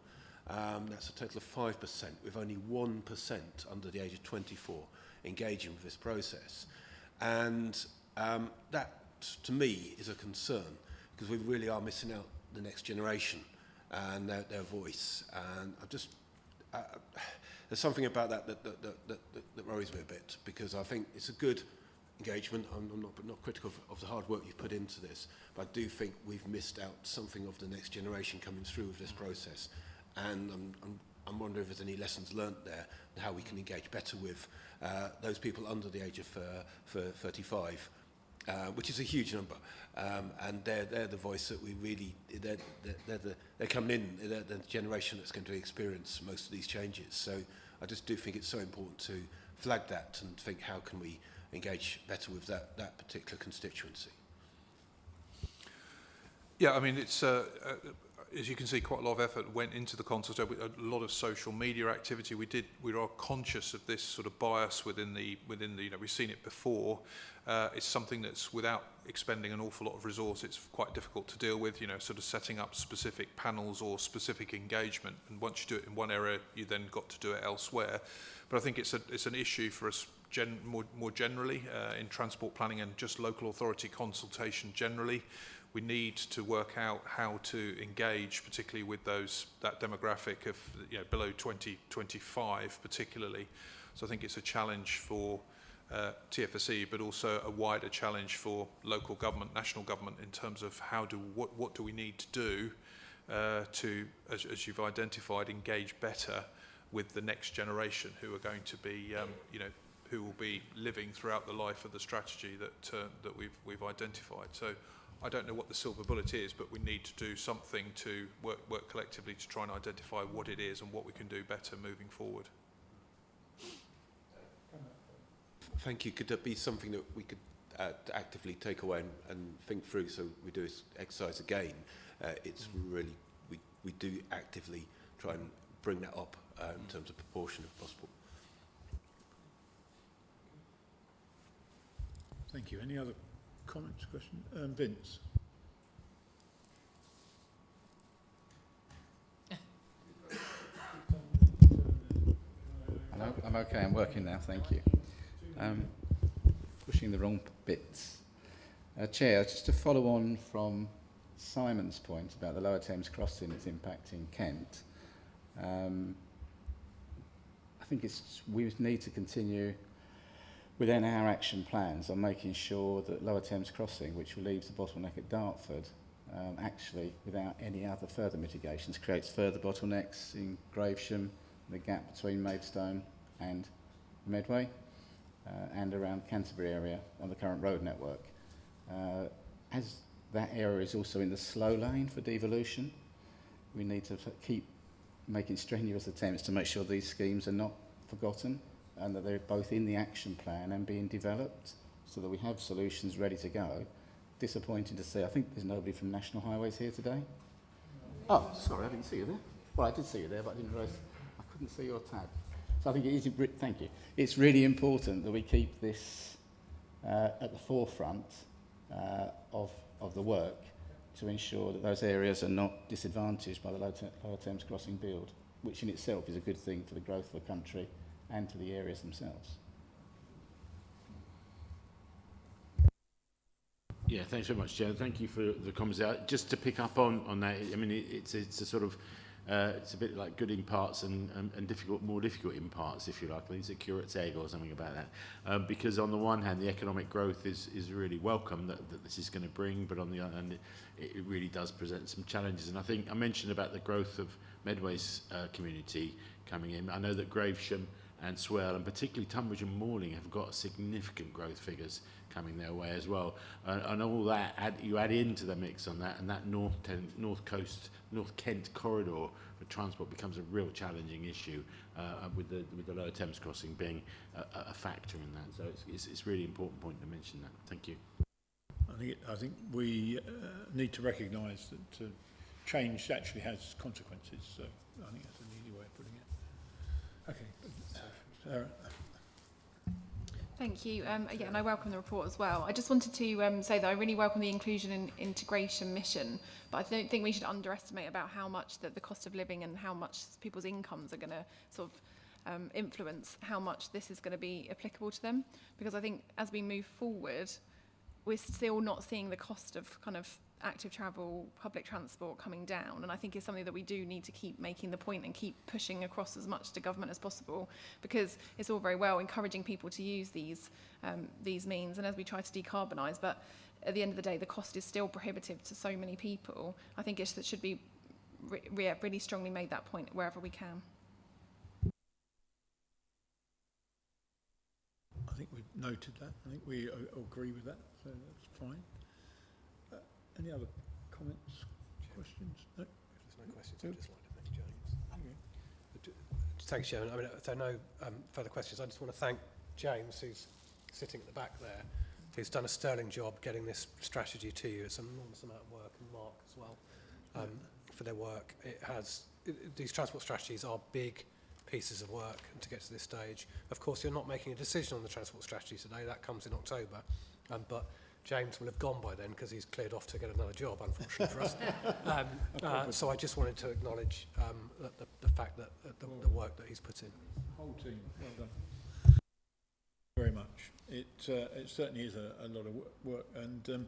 that's a total of 5%, with only 1% under the age of 24 engaging with this process. And that, to me, is a concern, because we really are missing out the next generation and their voice. And there's something about that worries me a bit, because I think it's a good engagement. I'm not critical of the hard work you've put into this, but I do think we've missed out something of the next generation coming through with this process. And I'm wondering if there's any lessons learnt there and how we can engage better with those people under the age of 35, which is a huge number. And they're the voice that we really, they're coming in, they're the generation that's going to experience most of these changes. So I just do think it's so important to flag that and think how can we engage better with that particular constituency. Yeah, I mean, it's as you can see, quite a lot of effort went into the consultation. A lot of social media activity. We are conscious of this sort of bias within the you know, we've seen it before. It's something that's, without expending an awful lot of resource, it's quite difficult to deal with. You know, sort of setting up specific panels or specific engagement, and once you do it in one area, you then got to do it elsewhere. But I think it's an issue for us more generally in transport planning and just local authority consultation generally. We need to work out how to engage, particularly with that demographic of, you know, below 2025 particularly. So I think it's a challenge for TFSE, but also a wider challenge for local government, national government, in terms of what do we need to do to, as you've identified, engage better with the next generation who are going to be, you know, who will be living throughout the life of the strategy that we've identified. So I don't know what the silver bullet is, but we need to do something to work collectively to try and identify what it is and what we can do better moving forward. Thank you. Could that be something that we could actively take away and think through, so we do this exercise again? It's really, we do actively try and bring that up in terms of proportion if possible. Thank you. Any other comments, questions? Vince? I'm okay, I'm working now, thank you. Pushing the wrong bits. Chair, just to follow on from Simon's point about the Lower Thames crossing, its impact in Kent, I think we need to continue within our action plans on making sure that Lower Thames Crossing, which relieves the bottleneck at Dartford, actually, without any other further mitigations, creates further bottlenecks in Gravesham, the gap between Maidstone and Medway, and around Canterbury area on the current road network. As that area is also in the slow lane for devolution, we need to keep making strenuous attempts to make sure these schemes are not forgotten, and that they're both in the action plan and being developed so that we have solutions ready to go. Disappointing to see. I think there's nobody from National Highways here today. Oh, sorry, I didn't see you there. Well, I did see you there, but I didn't realise I couldn't see your tab. So I think it is, thank you. It's really important that we keep this at the forefront of the work to ensure that those areas are not disadvantaged by the Lower Thames Crossing build, which in itself is a good thing for the growth of the country and to the areas themselves. Yeah, thanks very much, Chair. Thank you for the comments. Just to pick up on that, I mean, it's a sort of, it's a bit like good in parts and more difficult in parts, if you like. I think it's a curate's egg or something about that. Because on the one hand, the economic growth is really welcome that this is going to bring, but on the other hand, it really does present some challenges. And I think I mentioned about the growth of Medway's community coming in. I know that Gravesham and Swell, and particularly Tunbridge and Morling, have got significant growth figures coming their way as well. And all that, you add into the mix on that, and that North Kent corridor for transport becomes a real challenging issue, with the Lower Thames Crossing being a factor in that. So it's really important point to mention that. Thank you. I think we need to recognise that change actually has consequences. So I think that's an easy way of putting it. Okay. Sarah. Thank you. Yeah, and I welcome the report as well. I just wanted to say that I really welcome the inclusion and integration mission, but I don't think we should underestimate about how much that the cost of living and how much people's incomes are going to sort of influence how much this is going to be applicable to them. Because I think as we move forward, we're still not seeing the cost of kind of active travel, public transport coming down, and I think it's something that we do need to keep making the point and keep pushing across as much to government as possible, because it's all very well encouraging people to use these means, and as we try to decarbonise, but at the end of the day the cost is still prohibitive to so many people. I think it should be really strongly made that point wherever we can. I think we've noted that. I think we agree with that, so that's fine. Any other comments, questions? No? If there's no questions, I'd just like to thank James. Thanks, Chairman. I mean, if there are no further questions, I just want to thank James, who's sitting at the back there, who's done a sterling job getting this strategy to you. It's an enormous amount of work, and Mark as well, for their work. These transport strategies are big pieces of work to get to this stage. Of course, you're not making a decision on the transport strategy today. That comes in October. But James will have gone by then because he's cleared off to get another job, unfortunately for us. So I just wanted to acknowledge the fact that the work that he's put in. Whole team, well done. Very much. It certainly is a lot of work, and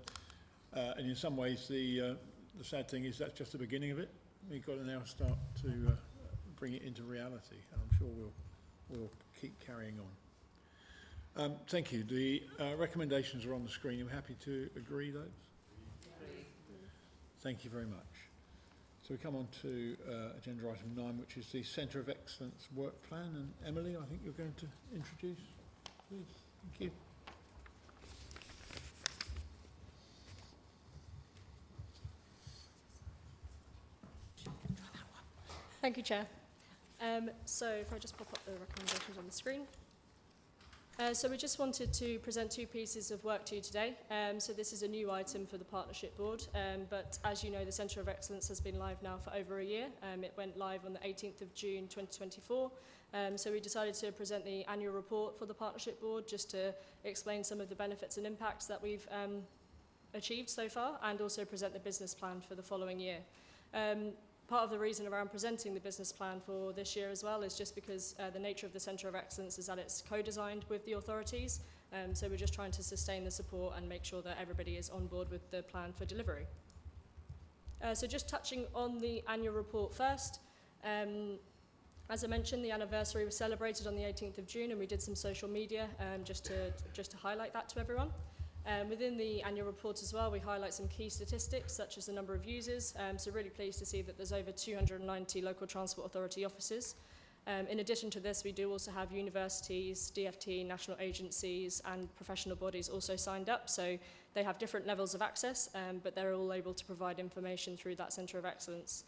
in some ways the sad thing is that's just the beginning of it. We've got to now start to bring it into reality, and I'm sure we'll keep carrying on. Thank you. The recommendations are on the screen. Are you happy to agree those? Thank you very much. So we come on to agenda item 9, which is the Centre of Excellence Work Plan. And Emily, I think you're going to introduce, please. Thank you. Thank you, Chair. So if I just pop up the recommendations on the screen. So we just wanted to present 2 pieces of work to you today. So this is a new item for the Partnership Board, but as you know, the Centre of Excellence has been live now for over a year. It went live on the 18th of June 2024. So we decided to present the annual report for the Partnership Board just to explain some of the benefits and impacts that we've achieved so far, and also present the business plan for the following year. Part of the reason around presenting the business plan for this year as well is just because the nature of the Centre of Excellence is that it's co-designed with the authorities. So we're just trying to sustain the support and make sure that everybody is on board with the plan for delivery. So just touching on the annual report first. As I mentioned, the anniversary was celebrated on the 18th of June, and we did some social media just to highlight that to everyone. Within the annual report as well, we highlight some key statistics, such as the number of users. So really pleased to see that there's over 290 local transport authority offices. In addition to this, we do also have universities, DFT, national agencies, and professional bodies also signed up. So they have different levels of access, but they're all able to provide information through that Centre of Excellence.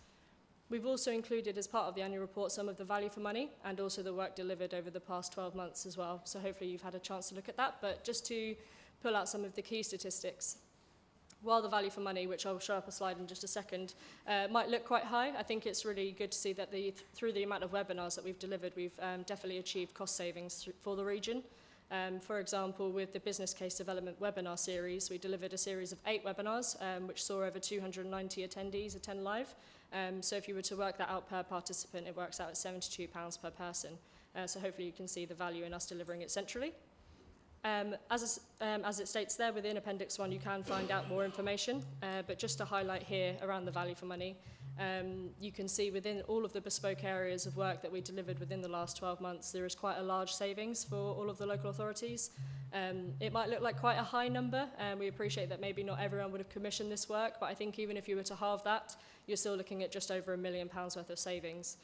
We've also included as part of the annual report some of the value for money and also the work delivered over the past 12 months as well. So hopefully you've had a chance to look at that, but just to pull out some of the key statistics. While the value for money, which I'll show up a slide in just a second, might look quite high, I think it's really good to see that through the amount of webinars that we've delivered, we've definitely achieved cost savings for the region. For example, with the Business Case Development webinar series, we delivered a series of 8 webinars, which saw over 290 attendees attend live. So if you were to work that out per participant, it works out at £72 per person. So hopefully you can see the value in us delivering it centrally. As it states there, within Appendix 1 you can find out more information, but just to highlight here around the value for money, you can see within all of the bespoke areas of work that we delivered within the last 12 months, there is quite a large savings for all of the local authorities. It might look like quite a high number, and we appreciate that maybe not everyone would have commissioned this work, but I think even if you were to halve that, you're still looking at just over £1 million worth of savings.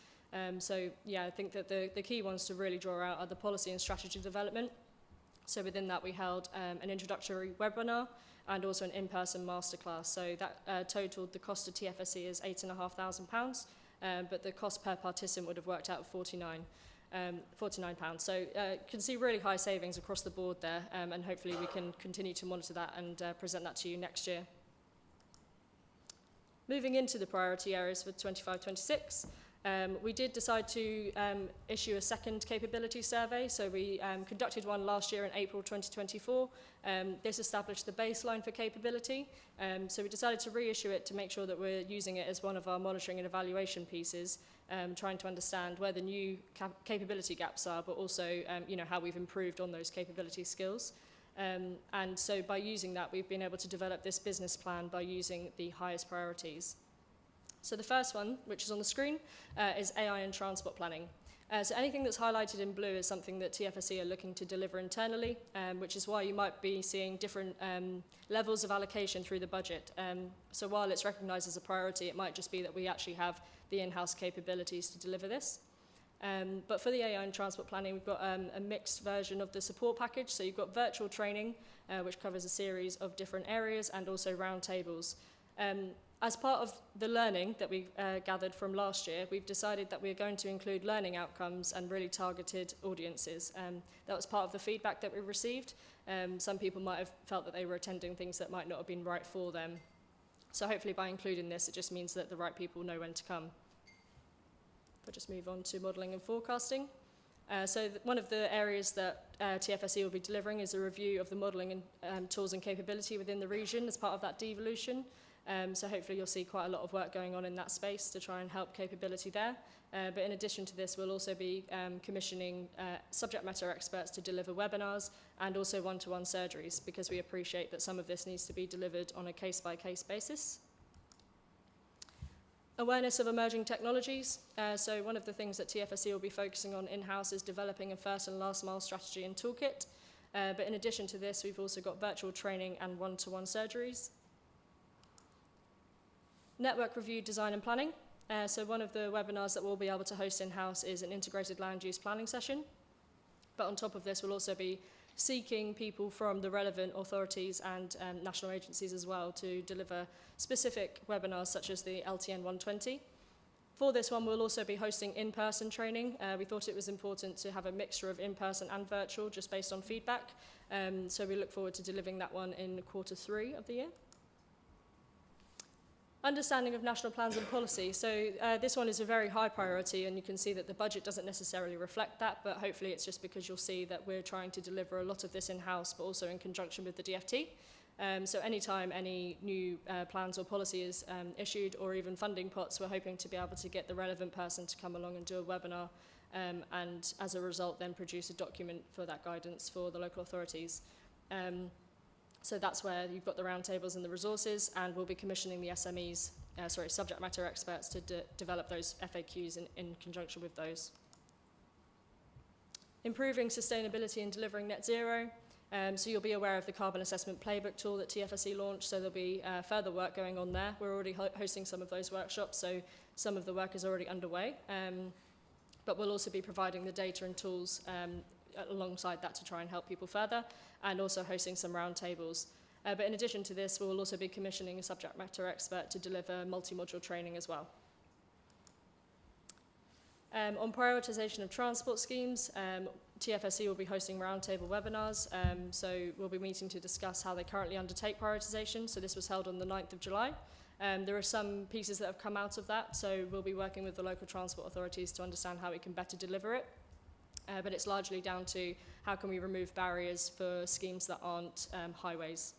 So yeah, I think that the key ones to really draw out are the policy and strategy development. So within that we held an introductory webinar and also an in-person masterclass. So that totaled the cost of TFSE is £8,500, but the cost per participant would have worked out £49. So you can see really high savings across the board there, and hopefully we can continue to monitor that and present that to you next year. Moving into the priority areas for 25-26, we did decide to issue a second capability survey. So we conducted one last year in April 2024. This established the baseline for capability. So we decided to reissue it to make sure that we're using it as one of our monitoring and evaluation pieces, trying to understand where the new capability gaps are, but also how we've improved on those capability skills. And so by using that, we've been able to develop this business plan by using the highest priorities. So the first one, which is on the screen, is AI and transport planning. So anything that's highlighted in blue is something that TFSE are looking to deliver internally, which is why you might be seeing different levels of allocation through the budget. So while it's recognised as a priority, it might just be that we actually have the in-house capabilities to deliver this. But for the AI and transport planning, we've got a mixed version of the support package. So you've got virtual training, which covers a series of different areas, and also roundtables. As part of the learning that we gathered from last year, we've decided that we're going to include learning outcomes and really targeted audiences. That was part of the feedback that we received. Some people might have felt that they were attending things that might not have been right for them. So hopefully by including this, it just means that the right people know when to come. We'll just move on to modelling and forecasting. One of the areas that TFSE will be delivering is a review of the modelling and tools and capability within the region as part of that devolution. So hopefully you'll see quite a lot of work going on in that space to try and help capability there. But in addition to this, we'll also be commissioning subject matter experts to deliver webinars and also one-to-one surgeries, because we appreciate that some of this needs to be delivered on a case-by-case basis. Awareness of emerging technologies. So one of the things that TFSE will be focusing on in-house is developing a first and last mile strategy and toolkit. But in addition to this, we've also got virtual training and one-to-one surgeries. Network review, design and planning. So one of the webinars that we'll be able to host in-house is an integrated land use planning session. But on top of this, we'll also be seeking people from the relevant authorities and national agencies as well to deliver specific webinars such as the LTN 120. For this one, we'll also be hosting in-person training. We thought it was important to have a mixture of in-person and virtual just based on feedback. So we look forward to delivering that one in Q3 of the year. Understanding of national plans and policy. So this one is a very high priority, and you can see that the budget doesn't necessarily reflect that, but hopefully it's just because you'll see that we're trying to deliver a lot of this in-house, but also in conjunction with the DFT. So anytime any new plans or policy is issued, or even funding pots, we're hoping to be able to get the relevant person to come along and do a webinar, and as a result then produce a document for that guidance for the local authorities. So that's where you've got the roundtables and the resources, and we'll be commissioning the SMEs, subject matter experts to develop those FAQs in conjunction with those. Improving sustainability and delivering net zero. So you'll be aware of the carbon assessment playbook tool that TFSE launched, so there'll be further work going on there. We're already hosting some of those workshops, so some of the work is already underway. But we'll also be providing the data and tools alongside that to try and help people further, and also hosting some roundtables. But in addition to this, we'll also be commissioning a subject matter expert to deliver multi-module training as well. On prioritisation of transport schemes, TFSE will be hosting roundtable webinars, so we'll be meeting to discuss how they currently undertake prioritisation. So this was held on the 9th of July. There are some pieces that have come out of that, so we'll be working with the local transport authorities to understand how we can better deliver it. But it's largely down to how can we remove barriers for schemes that aren't highways.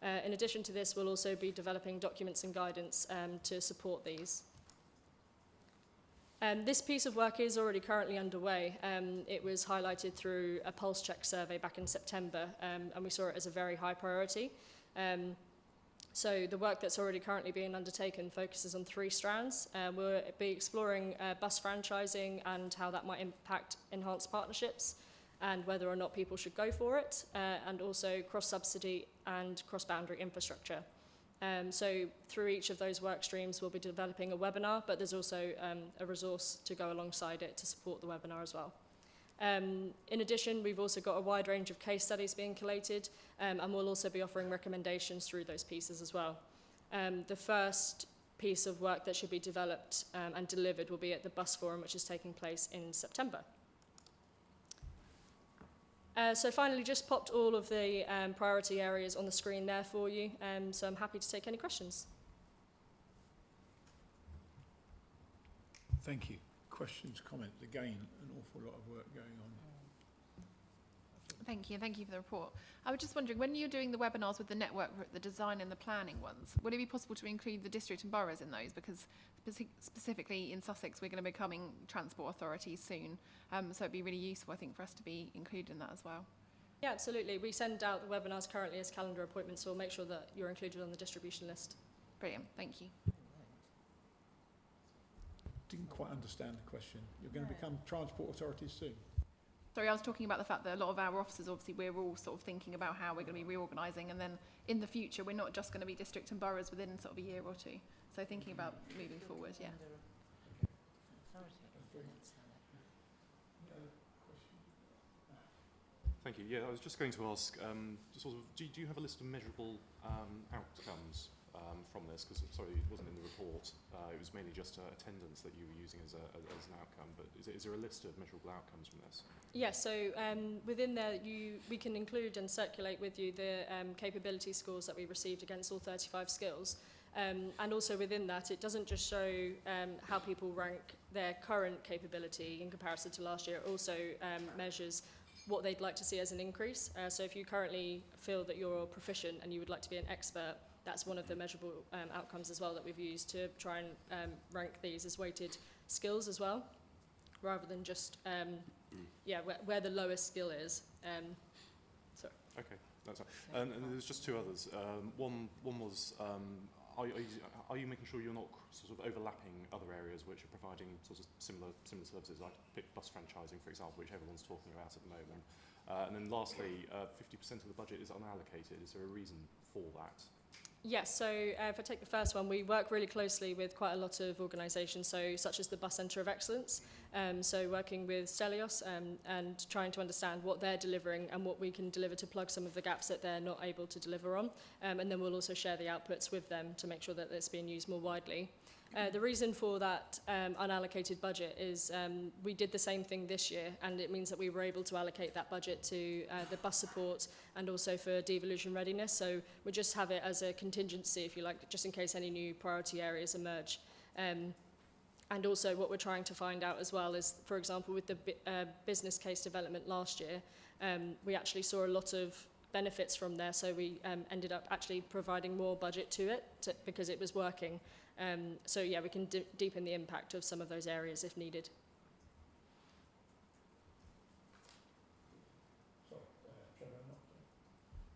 In addition to this, we'll also be developing documents and guidance to support these. This piece of work is already currently underway. It was highlighted through a pulse check survey back in September, and we saw it as a very high priority. So the work that's already currently being undertaken focuses on 3 strands. We'll be exploring bus franchising and how that might impact enhanced partnerships and whether or not people should go for it, and also cross-subsidy and cross-boundary infrastructure. So through each of those work streams, we'll be developing a webinar, but there's also a resource to go alongside it to support the webinar as well. In addition, we've also got a wide range of case studies being collated, and we'll also be offering recommendations through those pieces as well. The first piece of work that should be developed and delivered will be at the Bus Forum, which is taking place in September. So finally, just popped all of the priority areas on the screen there for you, so I'm happy to take any questions. Thank you. Questions, comments? Again, an awful lot of work going on. Thank you for the report. I was just wondering, when you're doing the webinars with the network, the design and the planning ones, would it be possible to include the district and boroughs in those? Because specifically in Sussex, we're going to be becoming transport authorities soon, so it'd be really useful, I think, for us to be included in that as well. Yeah, absolutely. We send out the webinars currently as calendar appointments, so we'll make sure that you're included on the distribution list. Brilliant, thank you. Didn't quite understand the question. You're going to become transport authorities soon? Sorry, I was talking about the fact that a lot of our officers, obviously, we're all sort of thinking about how we're going to be reorganising, and then in the future, we're not just going to be district and boroughs within sort of a year or two. So thinking about moving forward, yeah. Thank you. Yeah, I was just going to ask, do you have a list of measurable outcomes from this? Because, sorry, it wasn't in the report. It was mainly just attendance that you were using as an outcome. But is there a list of measurable outcomes from this? Yes, so within there, we can include and circulate with you the capability scores that we received against all 35 skills. And also within that, it doesn't just show how people rank their current capability in comparison to last year. It also measures what they'd like to see as an increase. So if you currently feel that you're proficient and you would like to be an expert, that's one of the measurable outcomes as well that we've used to try and rank these as weighted skills as well, rather than just where the lowest skill is. Sorry. Okay, that's right. And there's just two others. One was, are you making sure you're not sort of overlapping other areas which are providing sort of similar services, like pick bus franchising, for example, which everyone's talking about at the moment? And then lastly, 50% of the budget is unallocated. Is there a reason for that? Yes, so if I take the first one, we work really closely with quite a lot of organisations, such as the Bus Centre of Excellence, so working with Stelios and trying to understand what they're delivering and what we can deliver to plug some of the gaps that they're not able to deliver on, and then we'll also share the outputs with them to make sure that it's being used more widely. The reason for that unallocated budget is we did the same thing this year, and it means that we were able to allocate that budget to the bus support and also for devolution readiness. So we just have it as a contingency, if you like, just in case any new priority areas emerge. And also what we're trying to find out as well is, for example, with the business case development last year, we actually saw a lot of benefits from there, so we ended up actually providing more budget to it because it was working. So yeah, we can deepen the impact of some of those areas if needed.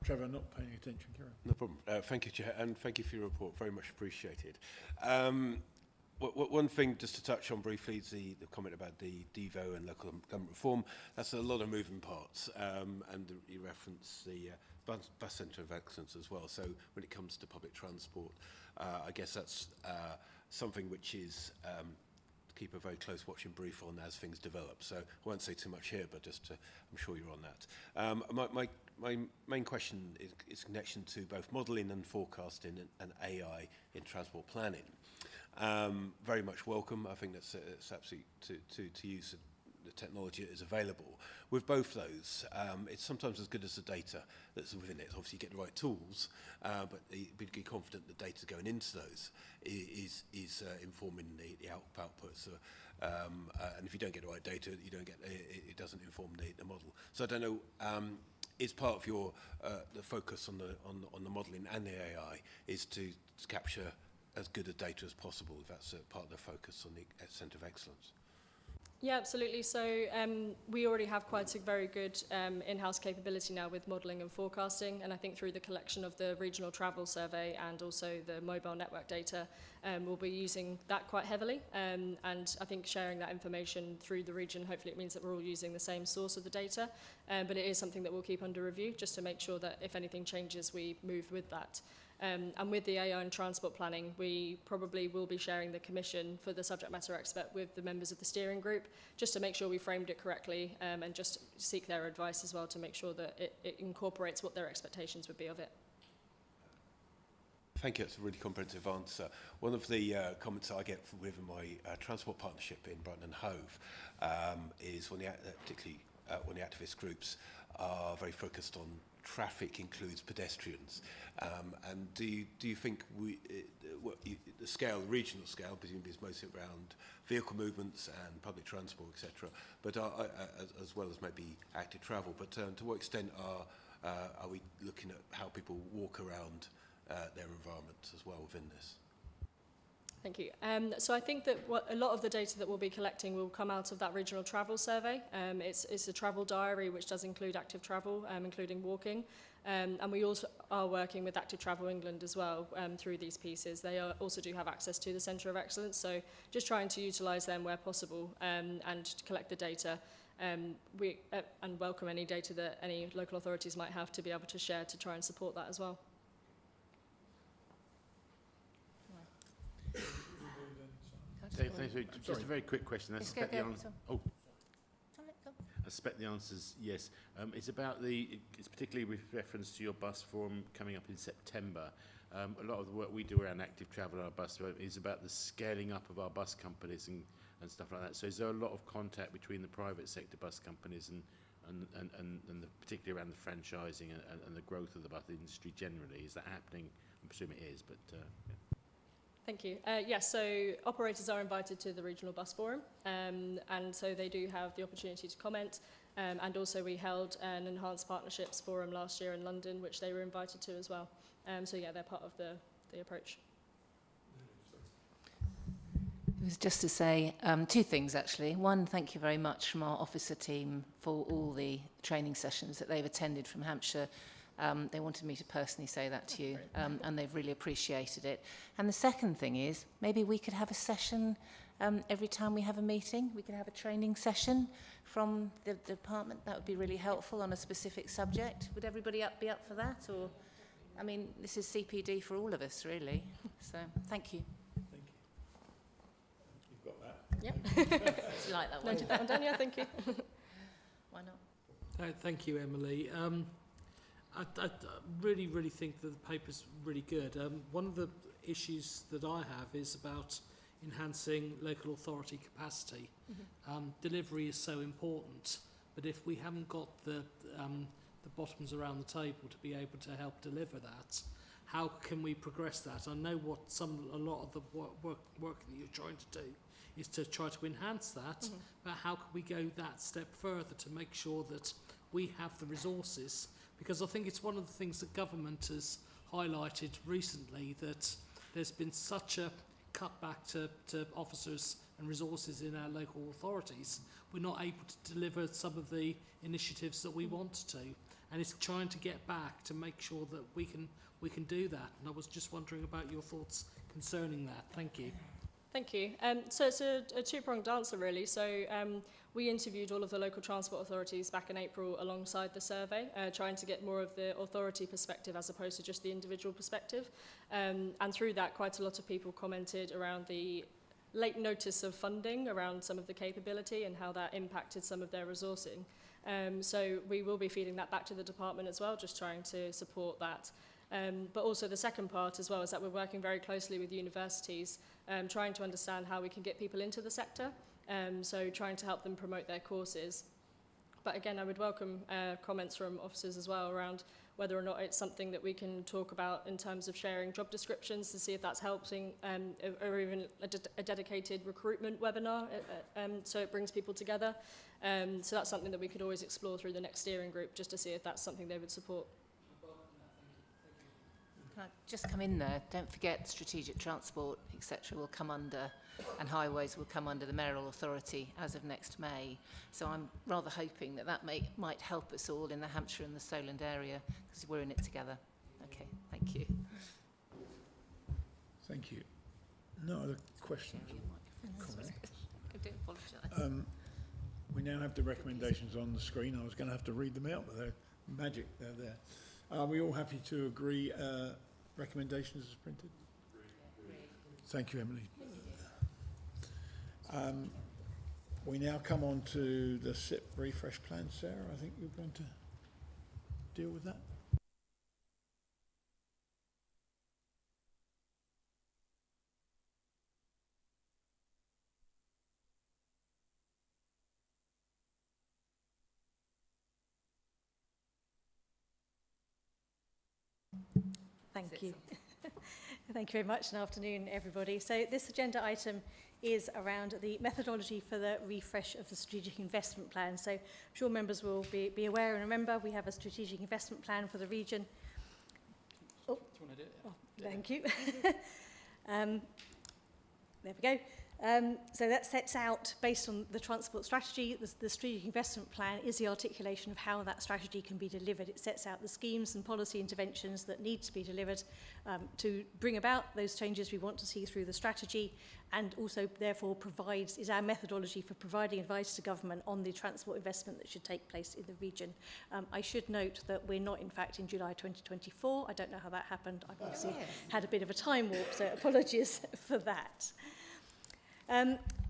Trevor, not paying attention, Karen. No problem. Thank you, Chair, and thank you for your report. Very much appreciated. One thing just to touch on briefly is the comment about the DEVO and local government reform. That's a lot of moving parts, and you reference the Bus Centre of Excellence as well. So when it comes to public transport, I guess that's something which is to keep a very close watching brief on as things develop. So I won't say too much here, but just I'm sure you're on that. My main question is connection to both modelling and forecasting and AI in transport planning. Very much welcome. I think that's absolutely to use the technology that is available. With both those, it's sometimes as good as the data that's within it. Obviously, you get the right tools, but be confident the data going into those is informing the output. So, and if you don't get the right data, you don't get it doesn't inform the model. So I don't know. Is part of your the focus on the modelling and the AI is to capture as good a data as possible, if that's part of the focus on the Centre of Excellence? Yeah, absolutely. So we already have quite a very good in-house capability now with modelling and forecasting, and I think through the collection of the regional travel survey and also the mobile network data, we'll be using that quite heavily, and I think sharing that information through the region, hopefully it means that we're all using the same source of the data, but it is something that we'll keep under review just to make sure that if anything changes, we move with that. And with the AI and transport planning, we probably will be sharing the commission for the subject matter expert with the members of the steering group, just to make sure we framed it correctly, and just seek their advice as well to make sure that it incorporates what their expectations would be of it. Thank you. It's a really comprehensive answer. One of the comments I get within my transport partnership in Brighton and Hove is particularly when the activist groups are very focused on traffic includes pedestrians, and do you think the scale, the regional scale, presumably is mostly around vehicle movements and public transport, etc., but as well as maybe active travel, but to what extent are we looking at how people walk around their environment as well within this? Thank you. So I think that a lot of the data that we'll be collecting will come out of that regional travel survey. It's a travel diary which does include active travel, including walking. And we also are working with Active Travel England as well through these pieces. They also do have access to the Centre of Excellence, so just trying to utilise them where possible and collect the data. And welcome any data that any local authorities might have to be able to share to try and support that as well. Just a very quick question. That's suspect the answer is yes. It's particularly with reference to your bus forum coming up in September. A lot of the work we do around active travel on our bus is about the scaling up of our bus companies and stuff like that. So is there a lot of contact between the private sector bus companies and particularly around the franchising and the growth of the bus industry generally? Is that happening? I presume it is, but yeah. Thank you. Yes, so operators are invited to the regional bus forum, and so they do have the opportunity to comment. And also we held an enhanced partnerships forum last year in London, which they were invited to as well. So yeah, they're part of the approach. It was just to say two things, actually. One, thank you very much from our officer team for all the training sessions that they've attended from Hampshire. They wanted me to personally say that to you, and they've really appreciated it. And the second thing is, maybe we could have a session every time we have a meeting. We could have a training session from the department. That would be really helpful on a specific subject. Would everybody be up for that? Or, I mean, this is CPD for all of us, really. So, thank you. Thank you. You've got that. Yep. You like that one? Noted that one down, yeah, thank you. Why not? Thank you, Emily. I really think that the paper's really good. One of the issues that I have is about enhancing local authority capacity. Delivery is so important, but if we haven't got the bottoms around the table to be able to help deliver that, how can we progress that? I know what a lot of the work that you're trying to do is to try to enhance that, but how can we go that step further to make sure that we have the resources? Because I think it's one of the things that government has highlighted recently, that there's been such a cutback to officers and resources in our local authorities. We're not able to deliver some of the initiatives that we want to, and it's trying to get back to make sure that we can do that. And I was just wondering about your thoughts concerning that. Thank you. Thank you. So it's a two-pronged answer, really. So we interviewed all of the local transport authorities back in April alongside the survey, trying to get more of the authority perspective as opposed to just the individual perspective. And through that, quite a lot of people commented around the late notice of funding, around some of the capability and how that impacted some of their resourcing. So we will be feeding that back to the department as well, just trying to support that. But also the second part as well is that we're working very closely with universities, trying to understand how we can get people into the sector, so trying to help them promote their courses. But again, I would welcome comments from officers as well around whether or not it's something that we can talk about in terms of sharing job descriptions to see if that's helping, or even a dedicated recruitment webinar, so it brings people together. So that's something that we could always explore through the next steering group, just to see if that's something they would support. Can I just come in there? Don't forget strategic transport, etc. will come under, and highways will come under the mayoral authority as of next May. So I'm rather hoping that might help us all in the Hampshire and the Solent area, because we're in it together. Okay, thank you. Thank you. No other questions or comments? I do apologise. We now have the recommendations on the screen. I was going to have to read them out, but they're magic. They're there. Are we all happy to agree recommendations as printed? Thank you, Emily. We now come on to the SIP refresh plan. Sarah, I think you're going to deal with that. Thank you. Thank you very much, and afternoon, everybody. So this agenda item is around the methodology for the refresh of the strategic investment plan. So I'm sure members will be aware and remember we have a strategic investment plan for the region. Oh, do you want to do it? Oh, thank you. There we go. So that sets out, based on the transport strategy, the strategic investment plan is the articulation of how that strategy can be delivered. It sets out the schemes and policy interventions that need to be delivered to bring about those changes we want to see through the strategy, and also therefore is our methodology for providing advice to government on the transport investment that should take place in the region. I should note that we're not in fact in July 2024. I don't know how that happened. I've obviously had a bit of a time warp, so apologies for that.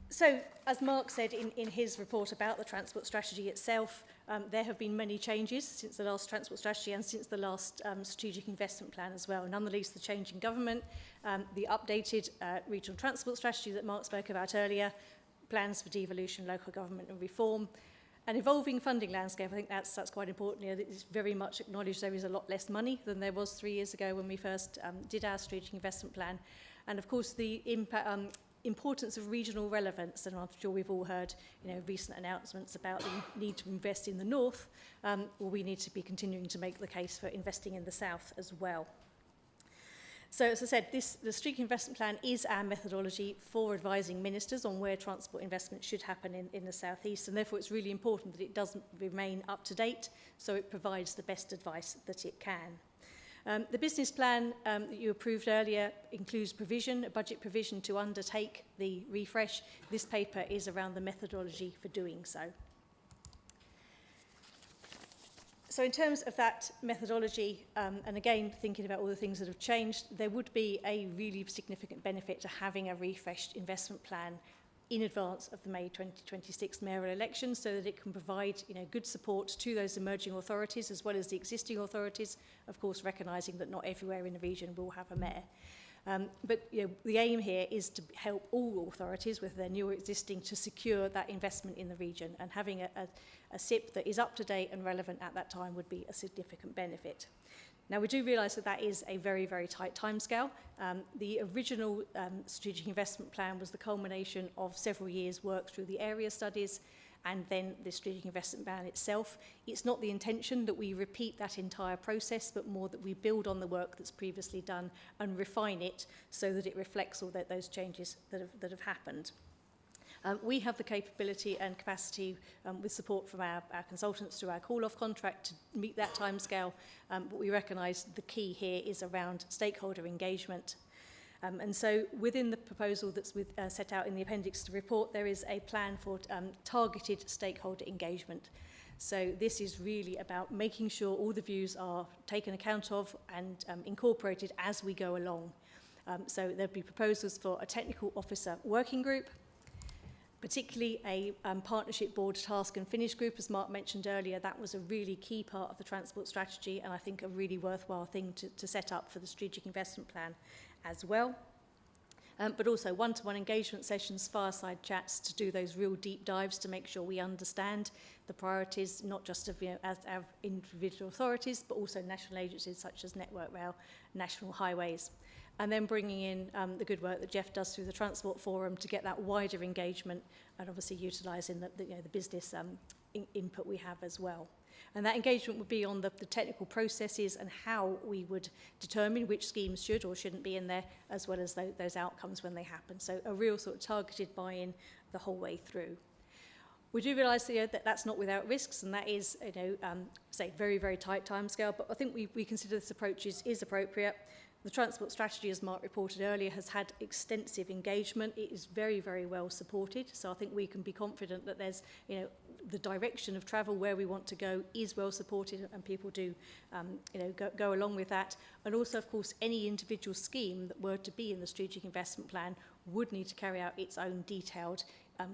So, as Mark said in his report about the transport strategy itself, there have been many changes since the last transport strategy and since the last strategic investment plan as well. None the least the change in government, the updated regional transport strategy that Mark spoke about earlier, plans for devolution, local government and reform, an evolving funding landscape. I think that's quite important here. It's very much acknowledged there is a lot less money than there was 3 years ago when we first did our strategic investment plan. And of course, the importance of regional relevance, and I'm sure we've all heard recent announcements about the need to invest in the north. We need to be continuing to make the case for investing in the south as well. So, as I said, the strategic investment plan is our methodology for advising ministers on where transport investment should happen in the southeast, and therefore it's really important that it doesn't remain up to date, so it provides the best advice that it can. The business plan that you approved earlier includes a budget provision to undertake the refresh. This paper is around the methodology for doing so. So in terms of that methodology, and again, thinking about all the things that have changed, there would be a really significant benefit to having a refreshed investment plan in advance of the May 2026 mayoral elections, so that it can provide good support to those emerging authorities as well as the existing authorities, of course recognising that not everywhere in the region will have a mayor. But the aim here is to help all authorities, whether they're new or existing, to secure that investment in the region, and having a SIP that is up to date and relevant at that time would be a significant benefit. Now, we do realise that that is a very, very tight timescale. The original strategic investment plan was the culmination of several years' work through the area studies and then the strategic investment plan itself. It's not the intention that we repeat that entire process, but more that we build on the work that's previously done and refine it so that it reflects all those changes that have happened. We have the capability and capacity with support from our consultants through our call-off contract to meet that timescale, but we recognise the key here is around stakeholder engagement. And so within the proposal that's set out in the appendix to the report, there is a plan for targeted stakeholder engagement. So this is really about making sure all the views are taken account of and incorporated as we go along. So there'll be proposals for a technical officer working group, particularly a partnership board task and finish group, as Mark mentioned earlier. That was a really key part of the transport strategy, and I think a really worthwhile thing to set up for the strategic investment plan as well. But also one-to-one engagement sessions, fireside chats to do those real deep dives to make sure we understand the priorities, not just of as our individual authorities, but also national agencies such as Network Rail, National Highways. And then bringing in the good work that Jeff does through the Transport Forum to get that wider engagement, and obviously utilising the business input we have as well. And that engagement would be on the technical processes and how we would determine which schemes should or shouldn't be in there, as well as those outcomes when they happen. So a real sort of targeted buy-in the whole way through. We do realise that that's not without risks, and that is, say, very, very tight timescale, but I think we consider this approach is appropriate. The transport strategy, as Mark reported earlier, has had extensive engagement. It is very, very well supported. So I think we can be confident that there's, the direction of travel where we want to go is well supported, and people do, go along with that. And also, of course, any individual scheme that were to be in the strategic investment plan would need to carry out its own detailed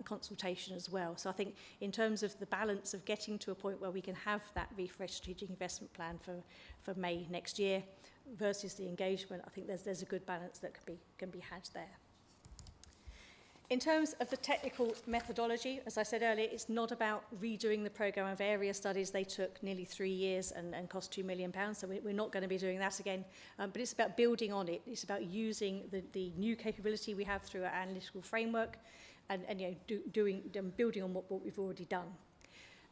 consultation as well. So I think in terms of the balance of getting to a point where we can have that refreshed strategic investment plan for May next year versus the engagement, I think there's a good balance that can be had there. In terms of the technical methodology, as I said earlier, it's not about redoing the programme of area studies. They took nearly 3 years and cost £2 million, so we're not going to be doing that again. But it's about building on it. It's about using the new capability we have through our analytical framework and building on what we've already done.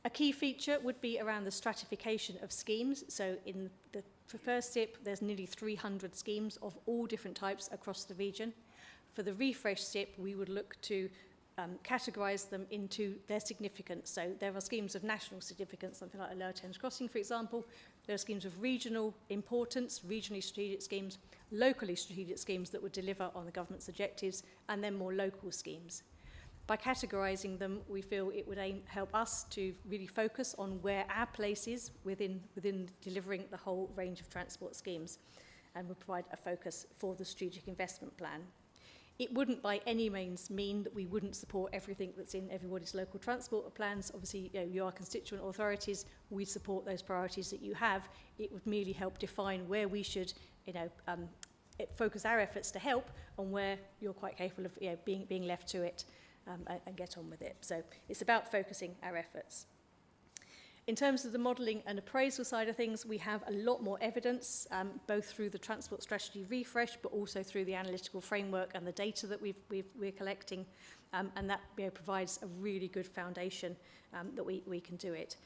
A key feature would be around the stratification of schemes. So in the first SIP, there's nearly 300 schemes of all different types across the region. For the refresh SIP, we would look to categorise them into their significance. So there are schemes of national significance, something like a Lower Thames Crossing, for example. There are schemes of regional importance, regionally strategic schemes, locally strategic schemes that would deliver on the government's objectives, and then more local schemes. By categorising them, we feel it would help us to really focus on where our place is within delivering the whole range of transport schemes, and would provide a focus for the strategic investment plan. It wouldn't by any means mean that we wouldn't support everything that's in everybody's local transport plans. Obviously, you are constituent authorities. We support those priorities that you have. It would merely help define where we should, focus our efforts to help, and where you're quite capable of being left to it and get on with it. So it's about focusing our efforts. In terms of the modelling and appraisal side of things, we have a lot more evidence, both through the transport strategy refresh, but also through the analytical framework and the data that we're collecting, and that provides a really good foundation that we can do it.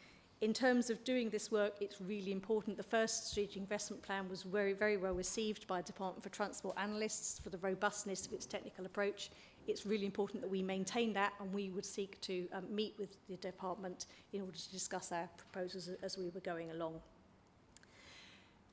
In terms of doing this work, it's really important. The first strategic investment plan was very, very well received by Department for Transport analysts for the robustness of its technical approach. It's really important that we maintain that, and we would seek to meet with the department in order to discuss our proposals as we were going along.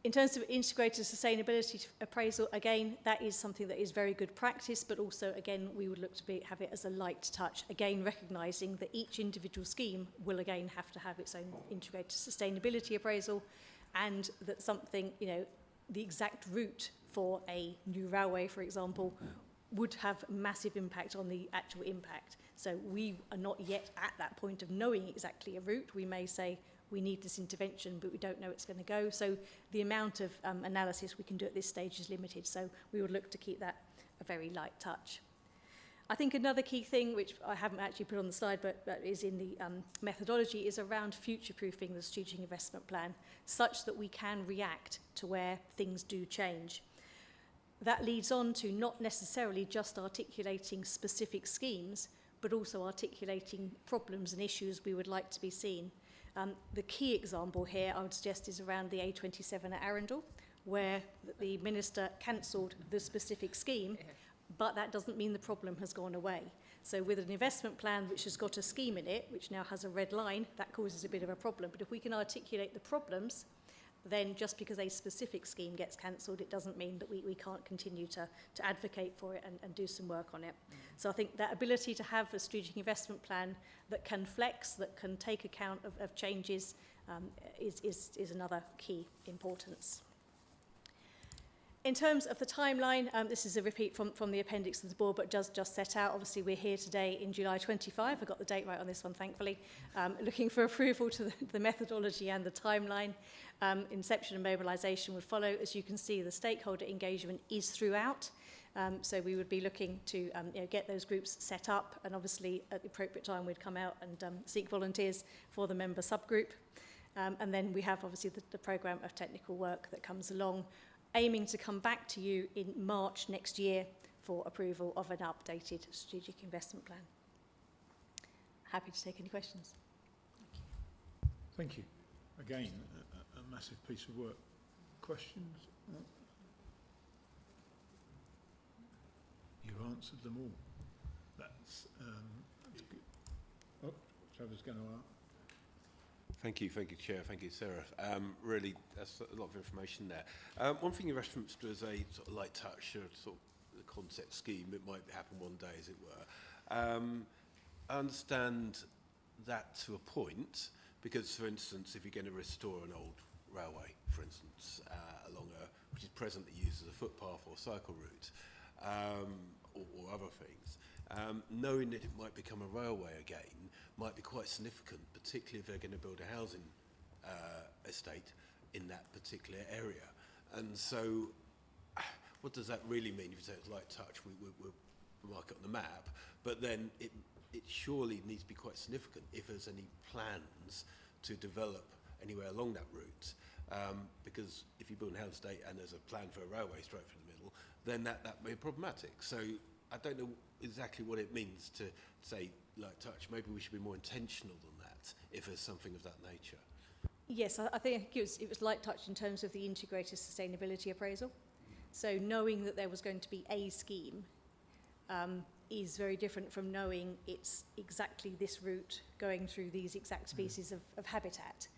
In terms of integrated sustainability appraisal, again, that is something that is very good practice, but also, again, we would look to have it as a light touch, again, recognising that each individual scheme will, again, have to have its own integrated sustainability appraisal, and that something, the exact route for a new railway, for example, would have massive impact on the actual impact. So we are not yet at that point of knowing exactly a route. We may say we need this intervention, but we don't know it's going to go. So the amount of analysis we can do at this stage is limited. So we would look to keep that a very light touch. I think another key thing, which I haven't actually put on the slide, but is in the methodology, is around future-proofing the strategic investment plan, such that we can react to where things do change. That leads on to not necessarily just articulating specific schemes, but also articulating problems and issues we would like to be seen. The key example here, I would suggest, is around the A27 at Arundel, where the minister cancelled the specific scheme, but that doesn't mean the problem has gone away. So with an investment plan which has got a scheme in it, which now has a red line, that causes a bit of a problem. But if we can articulate the problems, then just because a specific scheme gets cancelled, it doesn't mean that we can't continue to advocate for it and do some work on it. So I think that ability to have a strategic investment plan that can flex, that can take account of changes, is another key importance. In terms of the timeline, this is a repeat from the appendix of the board, but does just set out, obviously we're here today in July 25, I got the date right on this one, thankfully, looking for approval to the methodology and the timeline. Inception and mobilisation would follow. As you can see, the stakeholder engagement is throughout, so we would be looking to get those groups set up, and obviously at the appropriate time we'd come out and seek volunteers for the member subgroup. And then we have obviously the programme of technical work that comes along, aiming to come back to you in March next year for approval of an updated strategic investment plan. Happy to take any questions. Thank you. Again, a massive piece of work. Questions? No? You've answered them all. That's good. Oh, Trevor's going to ask. Thank you, Chair. Thank you, Sarah. Really, that's a lot of information there. One thing you referenced was a sort of light touch, or sort of the concept scheme. It might happen one day, as it were. I understand that to a point, because, for instance, if you're going to restore an old railway, for instance, which is presently used as a footpath or cycle route, or other things, knowing that it might become a railway again might be quite significant, particularly if they're going to build a housing estate in that particular area. And so what does that really mean? If you say it's light touch, we'll mark it on the map, but then it surely needs to be quite significant if there's any plans to develop anywhere along that route. Because if you build a housing estate and there's a plan for a railway straight through the middle, then that may be problematic. So I don't know exactly what it means to say light touch. Maybe we should be more intentional than that if there's something of that nature. Yes, I think it was light touch in terms of the integrated sustainability appraisal. So knowing that there was going to be a scheme is very different from knowing it's exactly this route going through these exact species of habitat.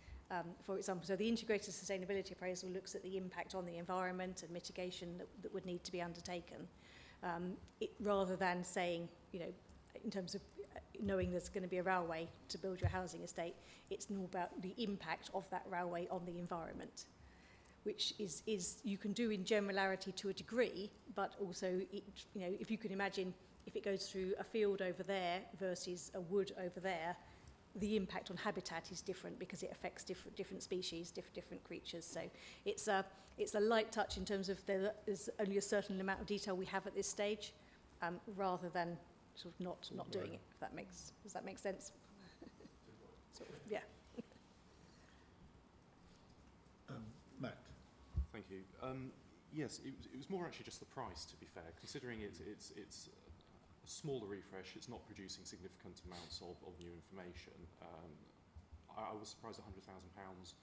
For example, so the integrated sustainability appraisal looks at the impact on the environment and mitigation that would need to be undertaken. Rather than saying, in terms of knowing there's going to be a railway to build your housing estate, it's more about the impact of that railway on the environment. which is you can do in generality to a degree, but also, if you can imagine, if it goes through a field over there versus a wood over there, the impact on habitat is different because it affects different species, different creatures. So it's a light touch in terms of there's only a certain amount of detail we have at this stage, rather than sort of not doing it. Does that make sense? Sort of, yeah. Matt. Thank you. Yes, it was more actually just the price, to be fair. Considering it's a smaller refresh, it's not producing significant amounts of new information. I was surprised at £100,000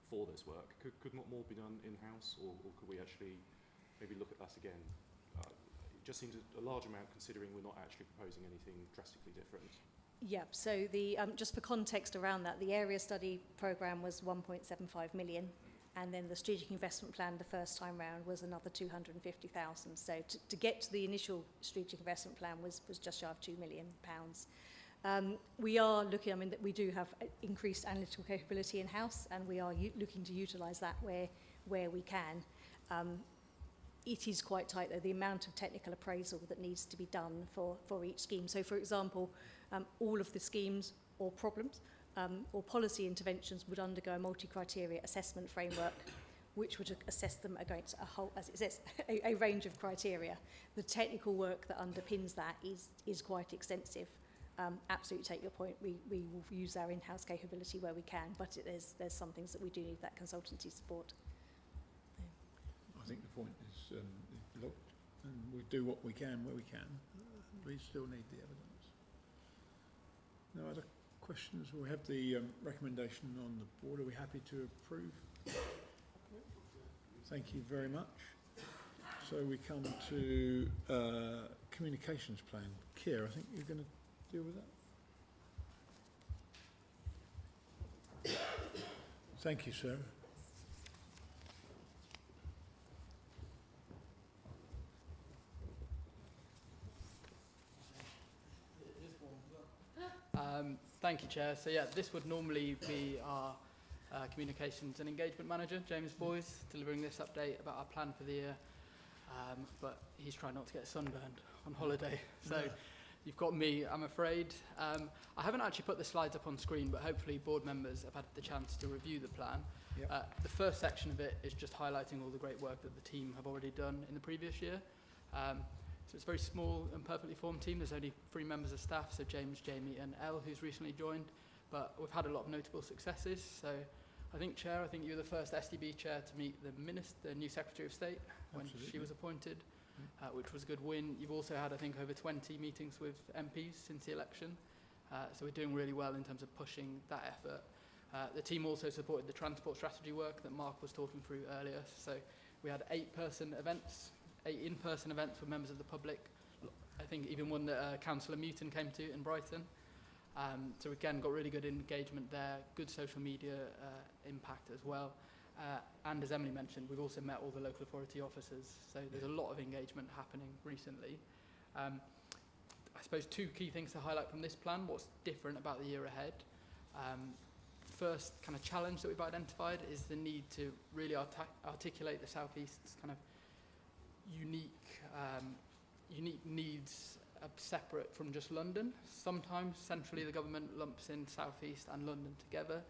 for this work. Could not more be done in-house, or could we actually maybe look at that again? It just seems a large amount, considering we're not actually proposing anything drastically different. Yeah, so just for context around that, the area study programme was 1.75 million, and then the strategic investment plan the first time round was another 250,000. So to get to the initial strategic investment plan was just shy of £2 million. We are looking, that we do have increased analytical capability in-house, and we are looking to utilise that where we can. It is quite tight, though, the amount of technical appraisal that needs to be done for each scheme. So, for example, all of the schemes or problems or policy interventions would undergo a multi-criteria assessment framework, which would assess them against a whole, as it says, a range of criteria. The technical work that underpins that is quite extensive. Absolutely take your point. We will use our in-house capability where we can, but there's some things that we do need that consultancy support. I think the point is looked, and we do what we can where we can. We still need the evidence. No other questions? We have the recommendation on the board. Are we happy to approve? Thank you very much. So we come to communications plan. Keir, I think you're going to deal with that. Thank you, Sarah. Thank you, Chair. So yeah, this would normally be our Communications and Engagement Manager, James Boyes, delivering this update about our plan for the year. But he's trying not to get sunburned on holiday. So you've got me, I'm afraid. I haven't actually put the slides up on screen, but hopefully board members have had the chance to review the plan. Yep. The first section of it is just highlighting all the great work that the team have already done in the previous year. So it's a very small and perfectly formed team. There's only 3 members of staff, so James, Jamie and Elle, who's recently joined. But we've had a lot of notable successes. So I think, Chair, you were the first SDB Chair to meet the new Secretary of State when she was appointed, which was a good win. You've also had, I think, over 20 meetings with MPs since the election. So we're doing really well in terms of pushing that effort. The team also supported the transport strategy work that Mark was talking through earlier. So we had 8 in-person events with members of the public. I think even one that Councillor Muton came to in Brighton. So again, got really good engagement there, good social media impact as well. And as Emily mentioned, we've also met all the local authority officers. So there's a lot of engagement happening recently. I suppose 2 key things to highlight from this plan, what's different about the year ahead. First kind of challenge that we've identified is the need to really articulate the South East's kind of unique needs separate from just London. Sometimes centrally the government lumps in South East and London together,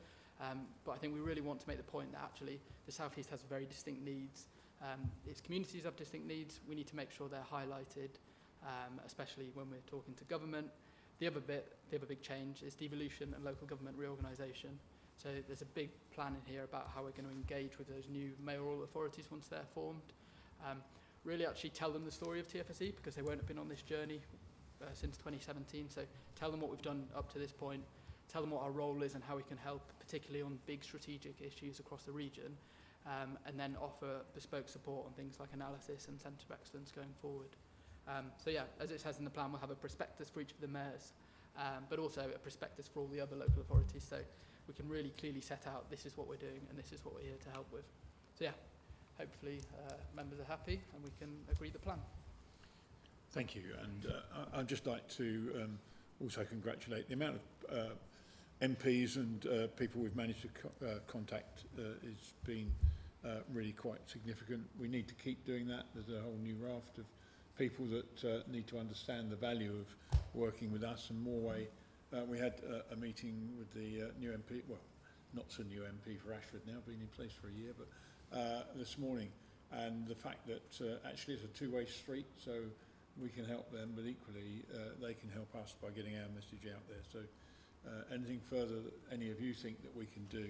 but I think we really want to make the point that actually the South East has very distinct needs. Its communities have distinct needs. We need to make sure they're highlighted, especially when we're talking to government. The other big change is devolution and local government reorganisation. So there's a big plan in here about how we're going to engage with those new mayoral authorities once they're formed. Really actually tell them the story of TFSE, because they won't have been on this journey since 2017. So tell them what we've done up to this point, tell them what our role is and how we can help, particularly on big strategic issues across the region, and then offer bespoke support on things like analysis and centre of excellence going forward. So yeah, as it says in the plan, we'll have a prospectus for each of the mayors, but also a prospectus for all the other local authorities. So we can really clearly set out this is what we're doing and this is what we're here to help with. So yeah. Hopefully members are happy and we can agree the plan. Thank you, and I'd just like to also congratulate the amount of MPs and people we've managed to contact. It's been really quite significant. We need to keep doing that. There's a whole new raft of people that need to understand the value of working with us, and Morway. We had a meeting with the new MP, well, not so new MP for Ashford now, been in place for a year, but this morning, and the fact that actually it's a two-way street, so we can help them, but equally they can help us by getting our message out there. So anything further that any of you think that we can do,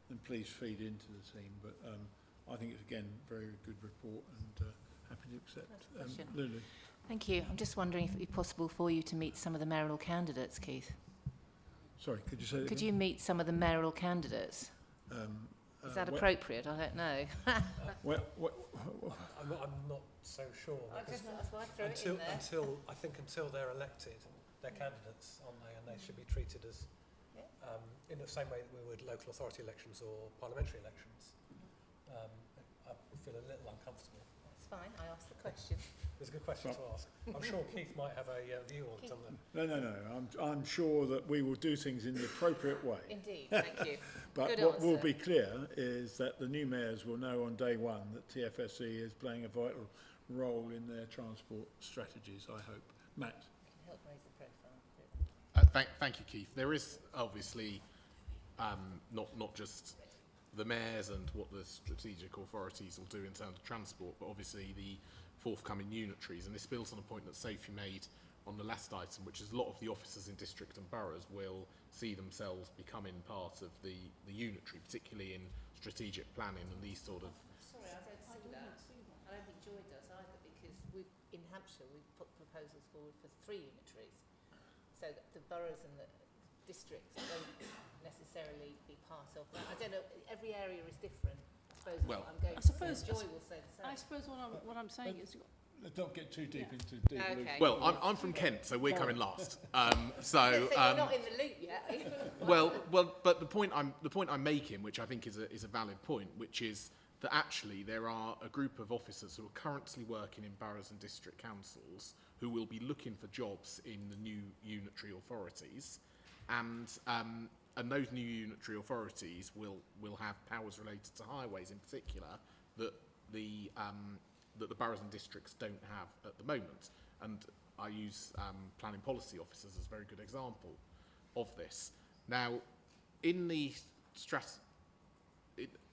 then please feed into the team. But I think it's, again, very good report, and happy to accept. Lulu. Thank you. I'm just wondering if it would be possible for you to meet some of the mayoral candidates, Keith. Sorry, could you say that Could again? you meet some of the mayoral candidates? Is that appropriate? I don't know. I'm not so sure. Until they're elected, they're candidates, aren't they? And they should be treated as in the same way that we would local authority elections or parliamentary elections. I feel a little uncomfortable. That's fine. I asked the question. It's a good question to ask. I'm sure Keith might have a view on something. No. I'm sure that we will do things in the appropriate way. Indeed, thank you. But good what answer. will be clear is that the new mayors will know on day one that TFSE is playing a vital role in their transport strategies, I hope. Matt. Help raise the profile. Thank you, Keith. There is obviously not just the mayors and what the strategic authorities will do in terms of transport, but obviously the forthcoming unitaries. And this builds on a point that Sophie made on the last item, which is a lot of the officers in district and boroughs will see themselves becoming part of the unitary, particularly in strategic planning and these sort of... Sorry, I don't see that. I don't think Joy does either, because in Hampshire we've put proposals forward for 3 unitaries, so that the boroughs and the districts don't necessarily be part of that. I don't know, every area is different. I suppose Well, what I'm going I suppose Joy will say the same. I suppose what I'm saying is... Let's not get too deep into deep loop. Well, I'm from Kent, so we're coming last. So you're not in the loop yet. well, but the point I'm making, which I think is a valid point, which is that actually there are a group of officers who are currently working in boroughs and district councils who will be looking for jobs in the new unitary authorities, and those new unitary authorities will have powers related to highways in particular that the boroughs and districts don't have at the moment. And I use planning policy officers as a very good example of this. Now, in the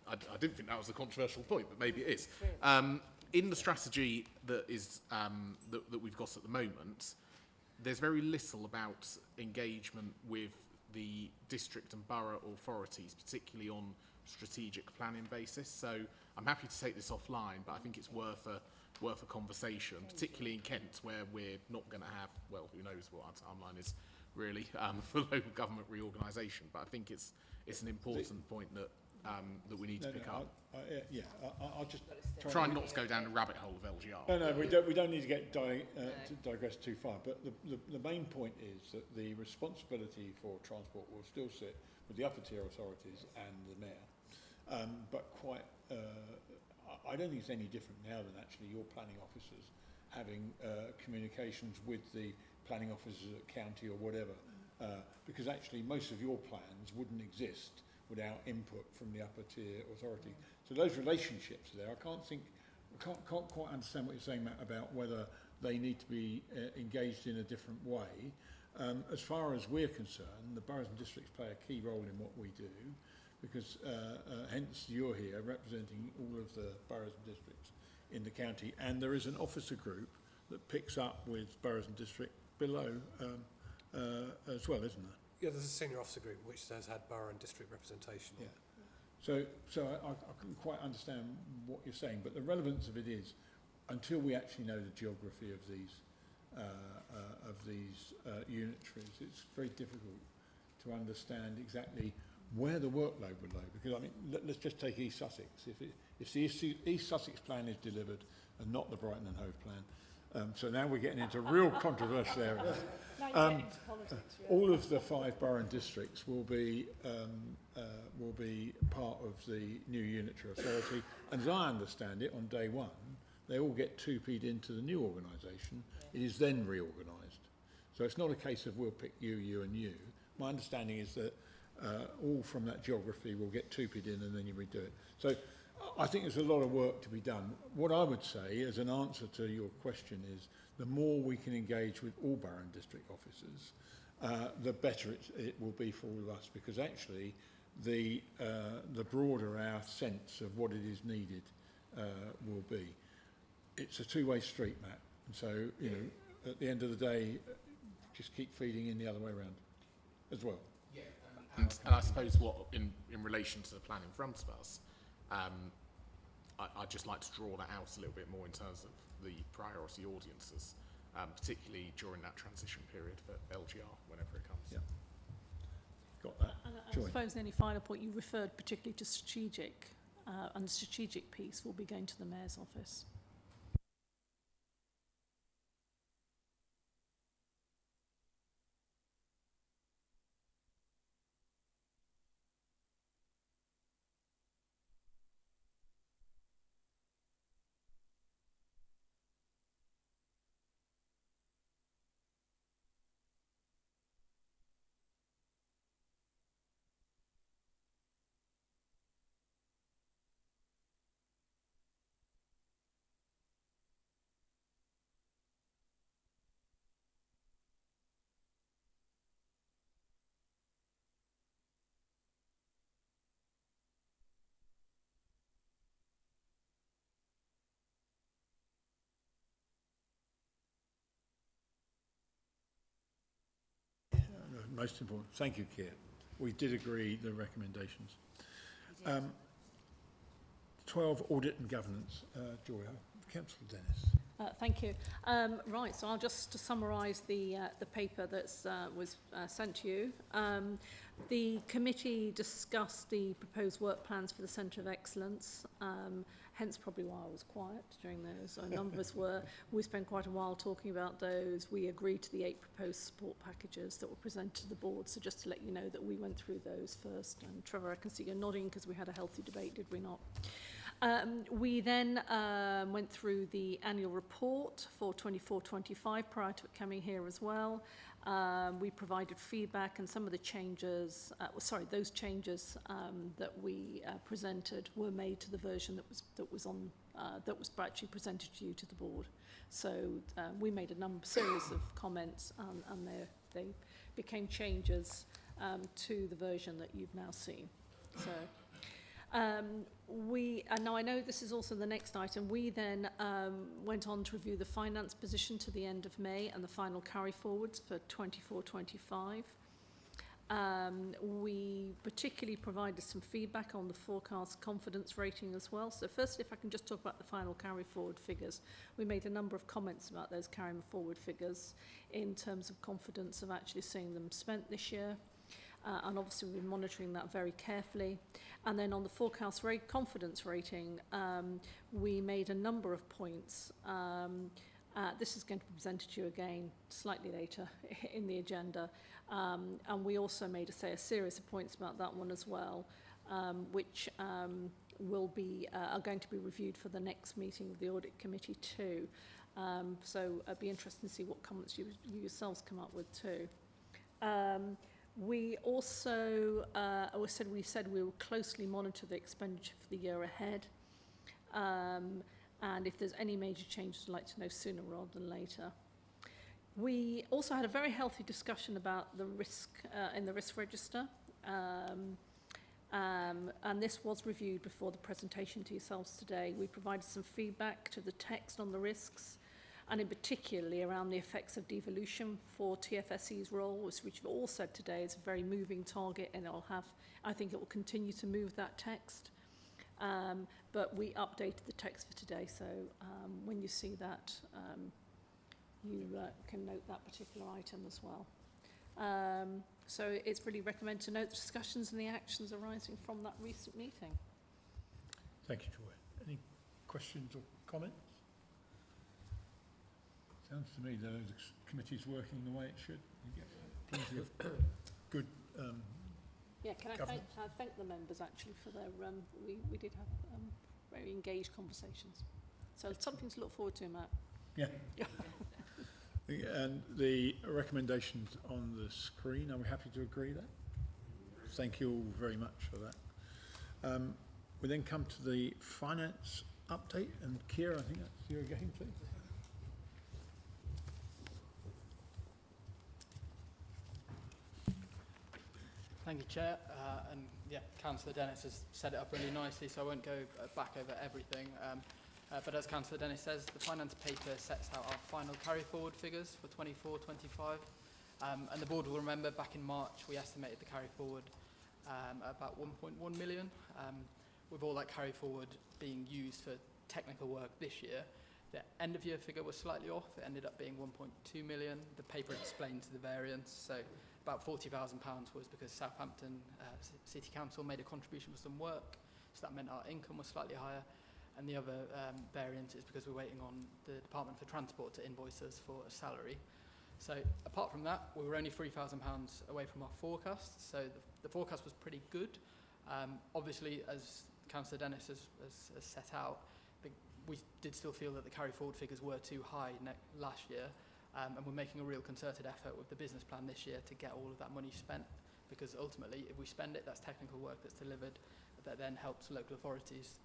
I didn't think that was a controversial point, but maybe it is. In the strategy that is that we've got at the moment, there's very little about engagement with the district and borough authorities, particularly on strategic planning basis. So I'm happy to take this offline, but I think it's worth a conversation, particularly in Kent, where we're not going to have, well, who knows what our timeline is really for local government reorganisation. But I think it's an important point that we need to pick up. I'll just try not to go down the rabbit hole of LGR. No, we don't need to get to digress too far. But the main point is that the responsibility for transport will still sit with the upper tier authorities and the mayor. But I don't think it's any different now than actually your planning officers having communications with the planning officers at county or whatever, because actually most of your plans wouldn't exist without input from the upper tier authority. So those relationships are there. I can't quite understand what you're saying, Matt, about whether they need to be engaged in a different way. As far as we're concerned, the boroughs and districts play a key role in what we do, because hence you're here representing all of the boroughs and districts in the county, and there is an officer group that picks up with boroughs and districts below as well, isn't there? Yeah, there's a senior officer group which has had borough and district representation. Yeah. So I couldn't quite understand what you're saying, but the relevance of it is, until we actually know the geography of these unitaries, it's very difficult to understand exactly where the workload would lay. Because I mean, let's just take East Sussex. If the East Sussex plan is delivered and not the Brighton and Hove plan, so now we're getting into real controversial areas. All of the 5 borough and districts will be part of the new unitary authority, and as I understand it, on day one, they all get 2P'd into the new organisation. It is then reorganised. So it's not a case of we'll pick you, and you. My understanding is that all from that geography will get 2P'd in, and then you redo it. So I think there's a lot of work to be done. What I would say as an answer to your question is the more we can engage with all borough and district officers, the better it will be for all of us, because actually the broader our sense of what it is needed will be. It's a two-way street, Matt. And so, you know, at the end of the day, just keep feeding in the other way around as well. Yeah, and I suppose what in relation to the plan in front of us, I'd just like to draw that out a little bit more in terms of the priority audiences, particularly during that transition period for LGR, whenever it comes. Yeah. Got that. And I suppose the only final point, you referred particularly to strategic, and the strategic piece will be going to the Mayor's office. Most important. Thank you, Keir. We did agree the recommendations. 12, audit and governance. Joy, Councillor Dennis. Thank you. Right, so I'll just summarise the paper that was sent to you. The committee discussed the proposed work plans for the Centre of Excellence, hence probably why I was quiet during those. A number of us were. We spent quite a while talking about those. We agreed to the 8 proposed support packages that were presented to the board. So just to let you know that we went through those first. And Trevor, I can see you're nodding because we had a healthy debate, did we not? We then went through the annual report for 24-25 prior to it coming here as well. We provided feedback, and some of the changes, those changes that we presented were made to the version that was actually presented to you to the board. So we made a series of comments, and they became changes to the version that you've now seen. So. Now I know this is also the next item. We then went on to review the finance position to the end of May and the final carry forwards for 24-25. We particularly provided some feedback on the forecast confidence rating as well. So first, if I can just talk about the final carry forward figures. We made a number of comments about those carrying forward figures in terms of confidence of actually seeing them spent this year. And obviously we've been monitoring that very carefully. And then on the forecast confidence rating, we made a number of points. This is going to be presented to you again slightly later in the agenda. And we also made a series of points about that one as well, which are going to be reviewed for the next meeting of the Audit Committee too. So it'd be interesting to see what comments you yourselves come up with too. We also we said we will closely monitor the expenditure for the year ahead, and if there's any major changes, we'd like to know sooner rather than later. We also had a very healthy discussion about the risk in the risk register, and this was reviewed before the presentation to yourselves today. We provided some feedback to the text on the risks, and in particularly around the effects of devolution for TFSE's role, which we've all said today is a very moving target, and I think it will continue to move that text. But we updated the text for today, so when you see that, you can note that particular item as well. So it's really recommended to note the discussions and the actions arising from that recent meeting. Thank you, Joy. Any questions or comments? Sounds to me that the committee's working the way it should. You get plenty of good can I thank the members actually for their we did have very engaged conversations. So something to look forward to, Matt. Yeah. And the recommendations on the screen, are we happy to agree that? Thank you all very much for that. We then come to the finance update, and Keir, I think that's you again, please. Thank you, Chair. And yeah, Councillor Dennis has set it up really nicely, so I won't go back over everything. But as Councillor Dennis says, the finance paper sets out our final carry-forward figures for 24-25. And the board will remember back in March, we estimated the carry-forward at about 1.1 million. With all that carry-forward being used for technical work this year, the end-of-year figure was slightly off. It ended up being 1.2 million. The paper explains the variance. So about £40,000 was because Southampton City Council made a contribution for some work, so that meant our income was slightly higher. And the other variant is because we're waiting on the Department for Transport to invoice us for a salary. So apart from that, we were only £3,000 away from our forecast, so the forecast was pretty good. Obviously, as Councillor Dennis has set out, we did still feel that the carry-forward figures were too high last year, and we're making a real concerted effort with the business plan this year to get all of that money spent, because ultimately, if we spend it, that's technical work that's delivered that then helps local authorities.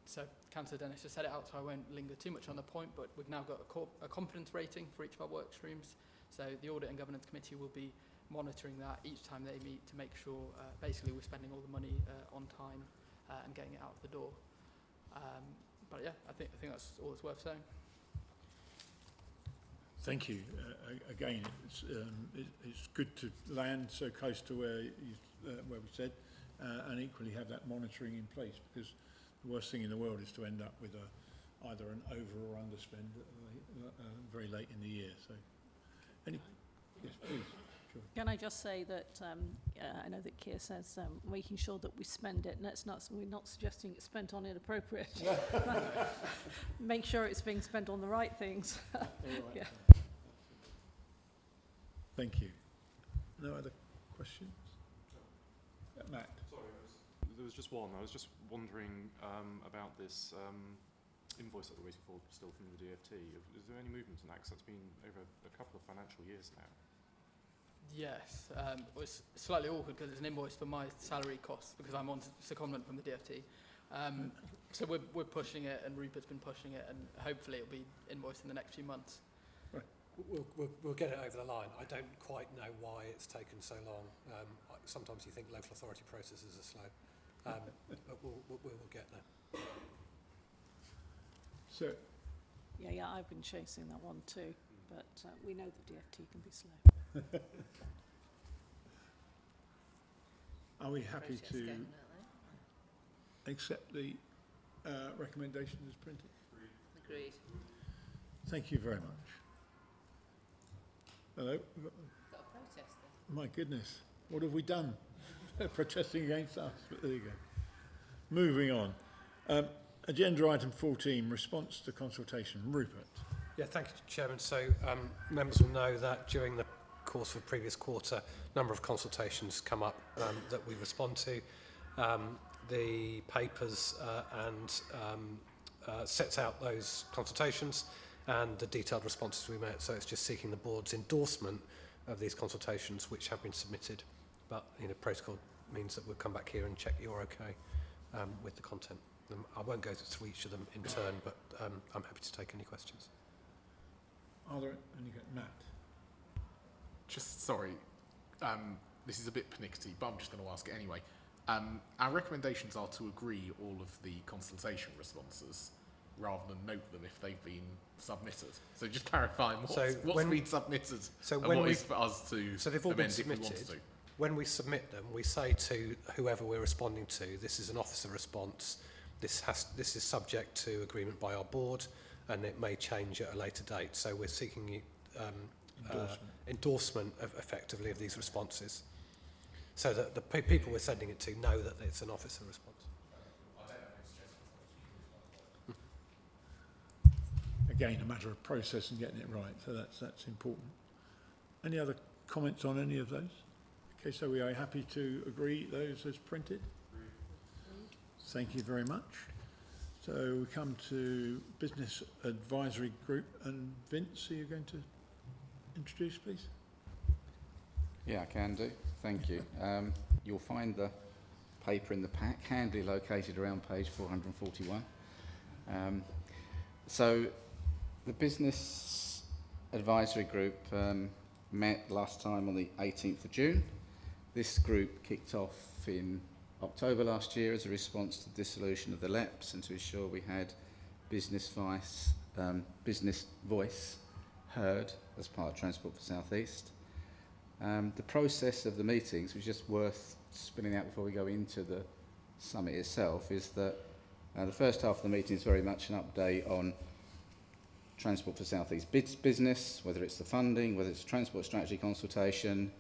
So Councillor Dennis has set it out, so I won't linger too much on the point, but we've now got a confidence rating for each of our work streams. So the Audit and Governance Committee will be monitoring that each time they meet to make sure basically we're spending all the money on time and getting it out the door. But yeah, I think that's all that's worth saying. Thank you. Again, it's good to land so close to where we said, and equally have that monitoring in place, because the worst thing in the world is to end up with either an over or underspend very late in the year. So, yes, please. Sure. Can I just say that I know that Keir says making sure that we spend it, and we're not suggesting it's spent on inappropriate. Make sure it's being spent on the right things. All right. Yeah. Thank you. No other questions? Matt. Sorry, there was just one. I was just wondering about this invoice that we're waiting for still from the DFT. Is there any movement in that? Because that's been over a couple of financial years now. Yes, it was slightly awkward because it's an invoice for my salary costs because I'm on secondment from the DFT. So we're pushing it, and Rupert's been pushing it, and hopefully it'll be invoiced in the next few months. Right. We'll get it over the line. I don't quite know why it's taken so long. Sometimes you think local authority processes are slow, but we'll get there. So, Yeah, I've been chasing that one too, but we know the DFT can be slow. are we happy to accept the recommendation as printed? Agreed. Thank you very much. Hello? Got a protest then. My goodness, what have we done? Protesting against us, but there you go. Moving on. Agenda item 14, response to consultation. Rupert. Yeah, thank you, Chairman. So members will know that during the course of the previous quarter, a number of consultations come up that we respond to. The papers sets out those consultations and the detailed responses we made. So it's just seeking the board's endorsement of these consultations which have been submitted. But protocol means that we'll come back here and check you're okay with the content. I won't go through each of them in turn, but I'm happy to take any questions. Are there any? Matt. Just sorry, this is a bit pernickety, but I'm just going to ask it anyway. Our recommendations are to agree all of the consultation responses rather than note them if they've been submitted. So just clarifying what's been submitted and what is for us to so they've all been amend if we want submitted. to. When we submit them, we say to whoever we're responding to, this is an officer response. This is subject to agreement by our board, and it may change at a later date. So we're seeking endorsement effectively of these responses, so that the people we're sending it to know that it's an officer response. Again, a matter of process and getting it right, so that's important. Any other comments on any of those? Okay, so we are happy to agree those as printed. Thank you very much. So we come to Business Advisory Group, and Vince, are you going to introduce, please? Yeah, I can do. Thank you. You'll find the paper in the pack, handily located around page 441. So the Business Advisory Group met last time on the 18th of June. This group kicked off in October last year as a response to the dissolution of the LEPs and to ensure we had business voice heard as part of Transport for South East. The process of the meetings, was just worth spinning out before we go into the summit itself, is that the first half of the meeting is very much an update on Transport for South East business, whether it's the funding, whether it's a transport strategy consultation,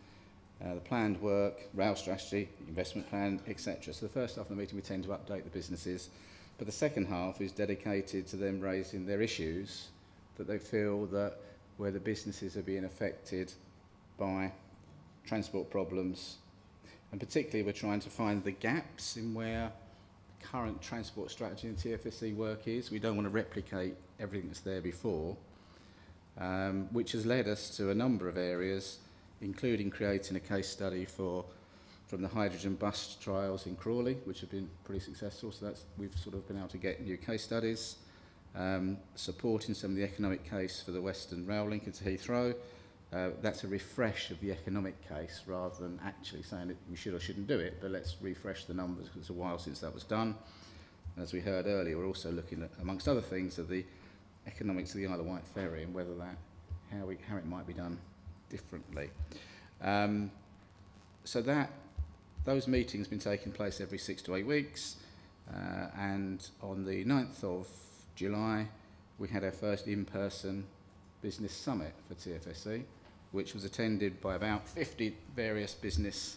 the planned work, rail strategy, investment plan, etc. So the first half of the meeting we tend to update the businesses, but the second half is dedicated to them raising their issues that they feel that where the businesses are being affected by transport problems, and particularly we're trying to find the gaps in where current transport strategy and TFSE work is. We don't want to replicate everything that's there before, which has led us to a number of areas, including creating a case study from the hydrogen bus trials in Crawley, which have been pretty successful. So we've sort of been able to get new case studies, supporting some of the economic case for the Western Rail link into Heathrow. That's a refresh of the economic case rather than actually saying that we should or shouldn't do it, but let's refresh the numbers because it's a while since that was done. As we heard earlier, we're also looking at, amongst other things, at the economics of the Isle of Wight ferry and whether how it might be done differently. So those meetings have been taking place every 6 to 8 weeks, and on the 9th of July we had our first in-person business summit for TFSE, which was attended by about 50 various business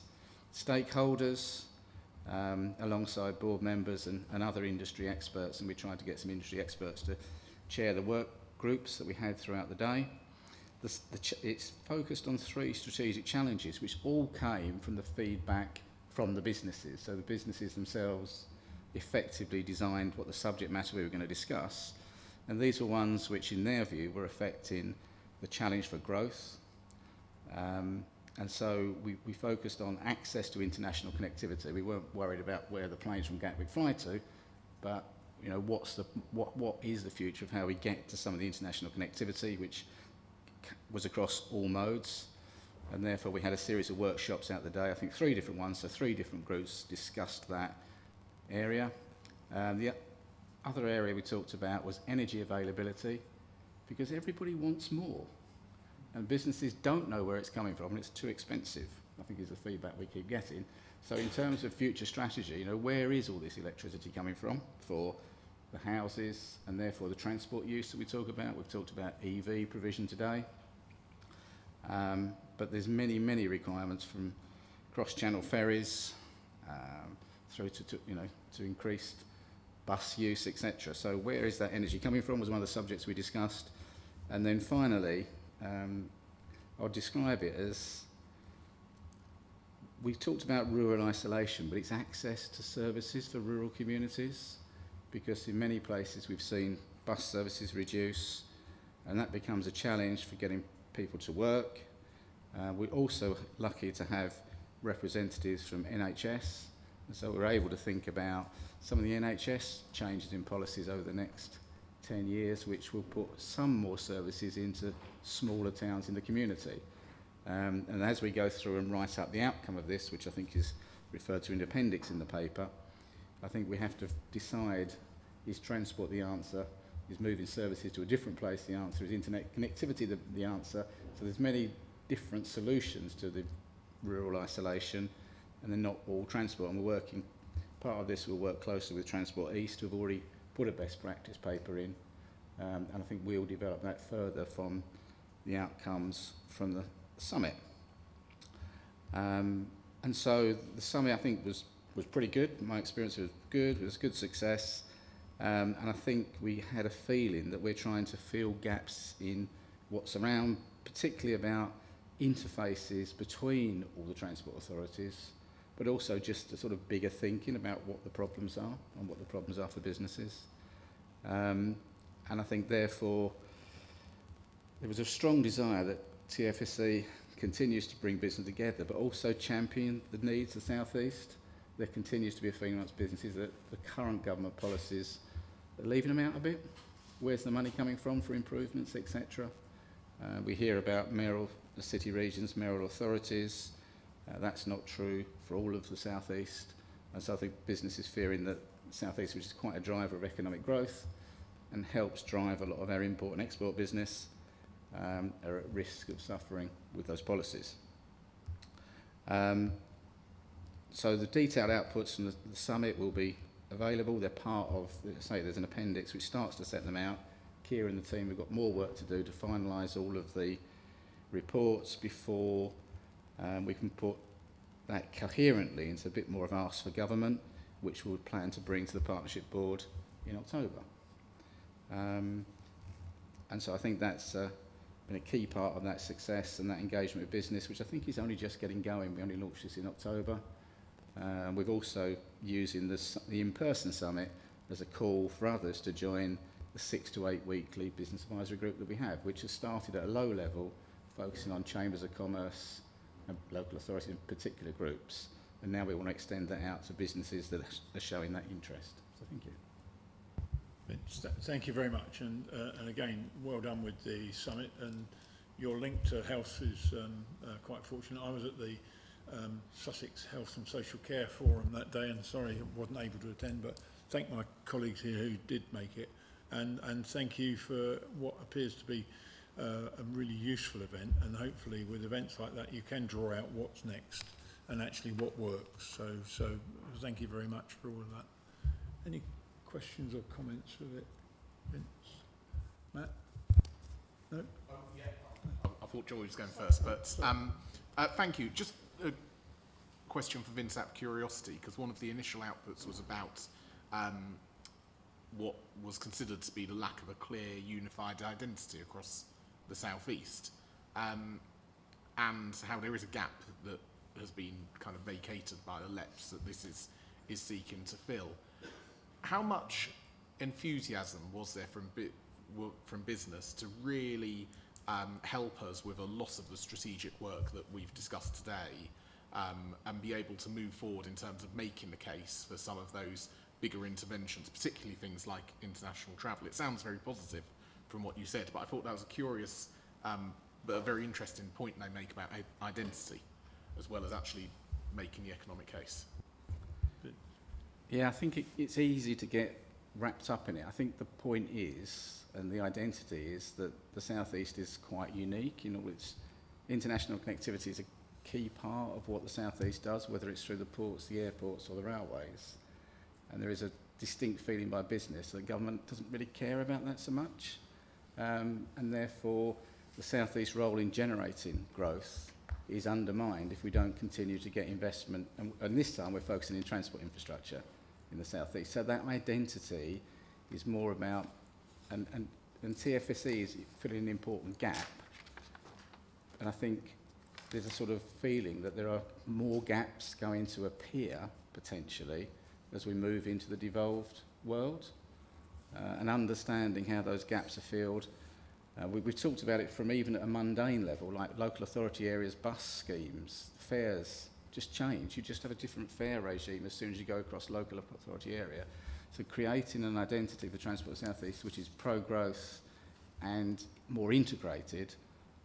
stakeholders, alongside board members and other industry experts, and we tried to get some industry experts to chair the work groups that we had throughout the day. It's focused on 3 strategic challenges which all came from the feedback from the businesses. So the businesses themselves effectively designed what the subject matter we were going to discuss, and these were ones which in their view were affecting the challenge for growth. And so we focused on access to international connectivity. We weren't worried about where the planes from Gatwick fly to, but you know, what is the future of how we get to some of the international connectivity, which was across all modes. And therefore we had a series of workshops out the day, I think 3 different ones, so 3 different groups discussed that area. The other area we talked about was energy availability, because everybody wants more and businesses don't know where it's coming from and it's too expensive, I think is the feedback we keep getting. So in terms of future strategy, you know, where is all this electricity coming from for the houses and therefore the transport use that we talk about? We've talked about EV provision today, but there's many requirements from cross-channel ferries through to increased bus use, etc. So where is that energy coming from was one of the subjects we discussed. And then finally, I'll describe it as, we've talked about rural isolation, but it's access to services for rural communities, because in many places we've seen bus services reduce, and that becomes a challenge for getting people to work. We're also lucky to have representatives from NHS, and so we're able to think about some of the NHS changes in policies over the next 10 years, which will put some more services into smaller towns in the community. And as we go through and write up the outcome of this, which I think is referred to in the appendix in the paper, I think we have to decide, is transport the answer? Is moving services to a different place the answer? Is internet connectivity the answer? So there's many different solutions to the rural isolation, and they're not all transport. And we're working, part of this will work closely with Transport East, who've already put a best practice paper in, and I think we'll develop that further from the outcomes from the summit. And so the summit, I think, was pretty good. My experience was good. It was a good success. And I think we had a feeling that we're trying to fill gaps in what's around, particularly about interfaces between all the transport authorities, but also just a sort of bigger thinking about what the problems are and what the problems are for businesses. And I think, therefore, there was a strong desire that TFSE continues to bring business together, but also champion the needs of South East. there continues to be a feeling amongst businesses that the current government policies are leaving them out a bit. Where's the money coming from for improvements, etc.? We hear about the city regions, mayoral authorities. That's not true for all of the South East. And so I think business is fearing that the South East, which is quite a driver of economic growth and helps drive a lot of our import and export business, are at risk of suffering with those policies. So the detailed outputs from the summit will be available. They're part of, say, there's an appendix which starts to set them out. Keir and the team have got more work to do to finalise all of the reports before we can put that coherently into a bit more of ask for government, which we'll plan to bring to the Partnership Board in October. And so I think that's been a key part of that success and that engagement with business, which I think is only just getting going. We only launched this in October. We've also using the in-person summit as a call for others to join the 6 to 8 weekly business advisory group that we have, which has started at a low level, focusing on chambers of commerce and local authorities in particular groups. And now we want to extend that out to businesses that are showing that interest. So thank you. Thank you very much, and again, well done with the summit, and your link to health is quite fortunate. I was at the Sussex Health and Social Care Forum that day, and sorry I wasn't able to attend, but thank my colleagues here who did make it, and thank you for what appears to be a really useful event, and hopefully with events like that you can draw out what's next and actually what works. So thank you very much for all of that. Any questions or comments with it? Vince? Matt? No? Yeah. I thought Joy was going first, but thank you. Just a question for Vince out of curiosity, because one of the initial outputs was about what was considered to be the lack of a clear, unified identity across the South East, and how there is a gap that has been kind of vacated by the LEPs that this is seeking to fill. How much enthusiasm was there from business to really help us with a lot of the strategic work that we've discussed today, and be able to move forward in terms of making the case for some of those bigger interventions, particularly things like international travel? It sounds very positive from what you said, but I thought that was a curious but a very interesting point they make about identity, as well as actually making the economic case. Yeah, I think it's easy to get wrapped up in it. I think the point is, and the identity is, that the South East is quite unique. You know, its international connectivity is a key part of what the South East does, whether it's through the ports, the airports, or the railways. And there is a distinct feeling by business that government doesn't really care about that so much. And therefore, the South East role in generating growth is undermined if we don't continue to get investment. And this time we're focusing on transport infrastructure in the South East. So that identity is more about, and TFSE is filling an important gap. And I think there's a sort of feeling that there are more gaps going to appear, potentially, as we move into the devolved world, and understanding how those gaps are filled. We've talked about it from even at a mundane level, like local authority areas, bus schemes, fares just change. You just have a different fare regime as soon as you go across local authority area. So creating an identity for Transport South East which is pro-growth and more integrated,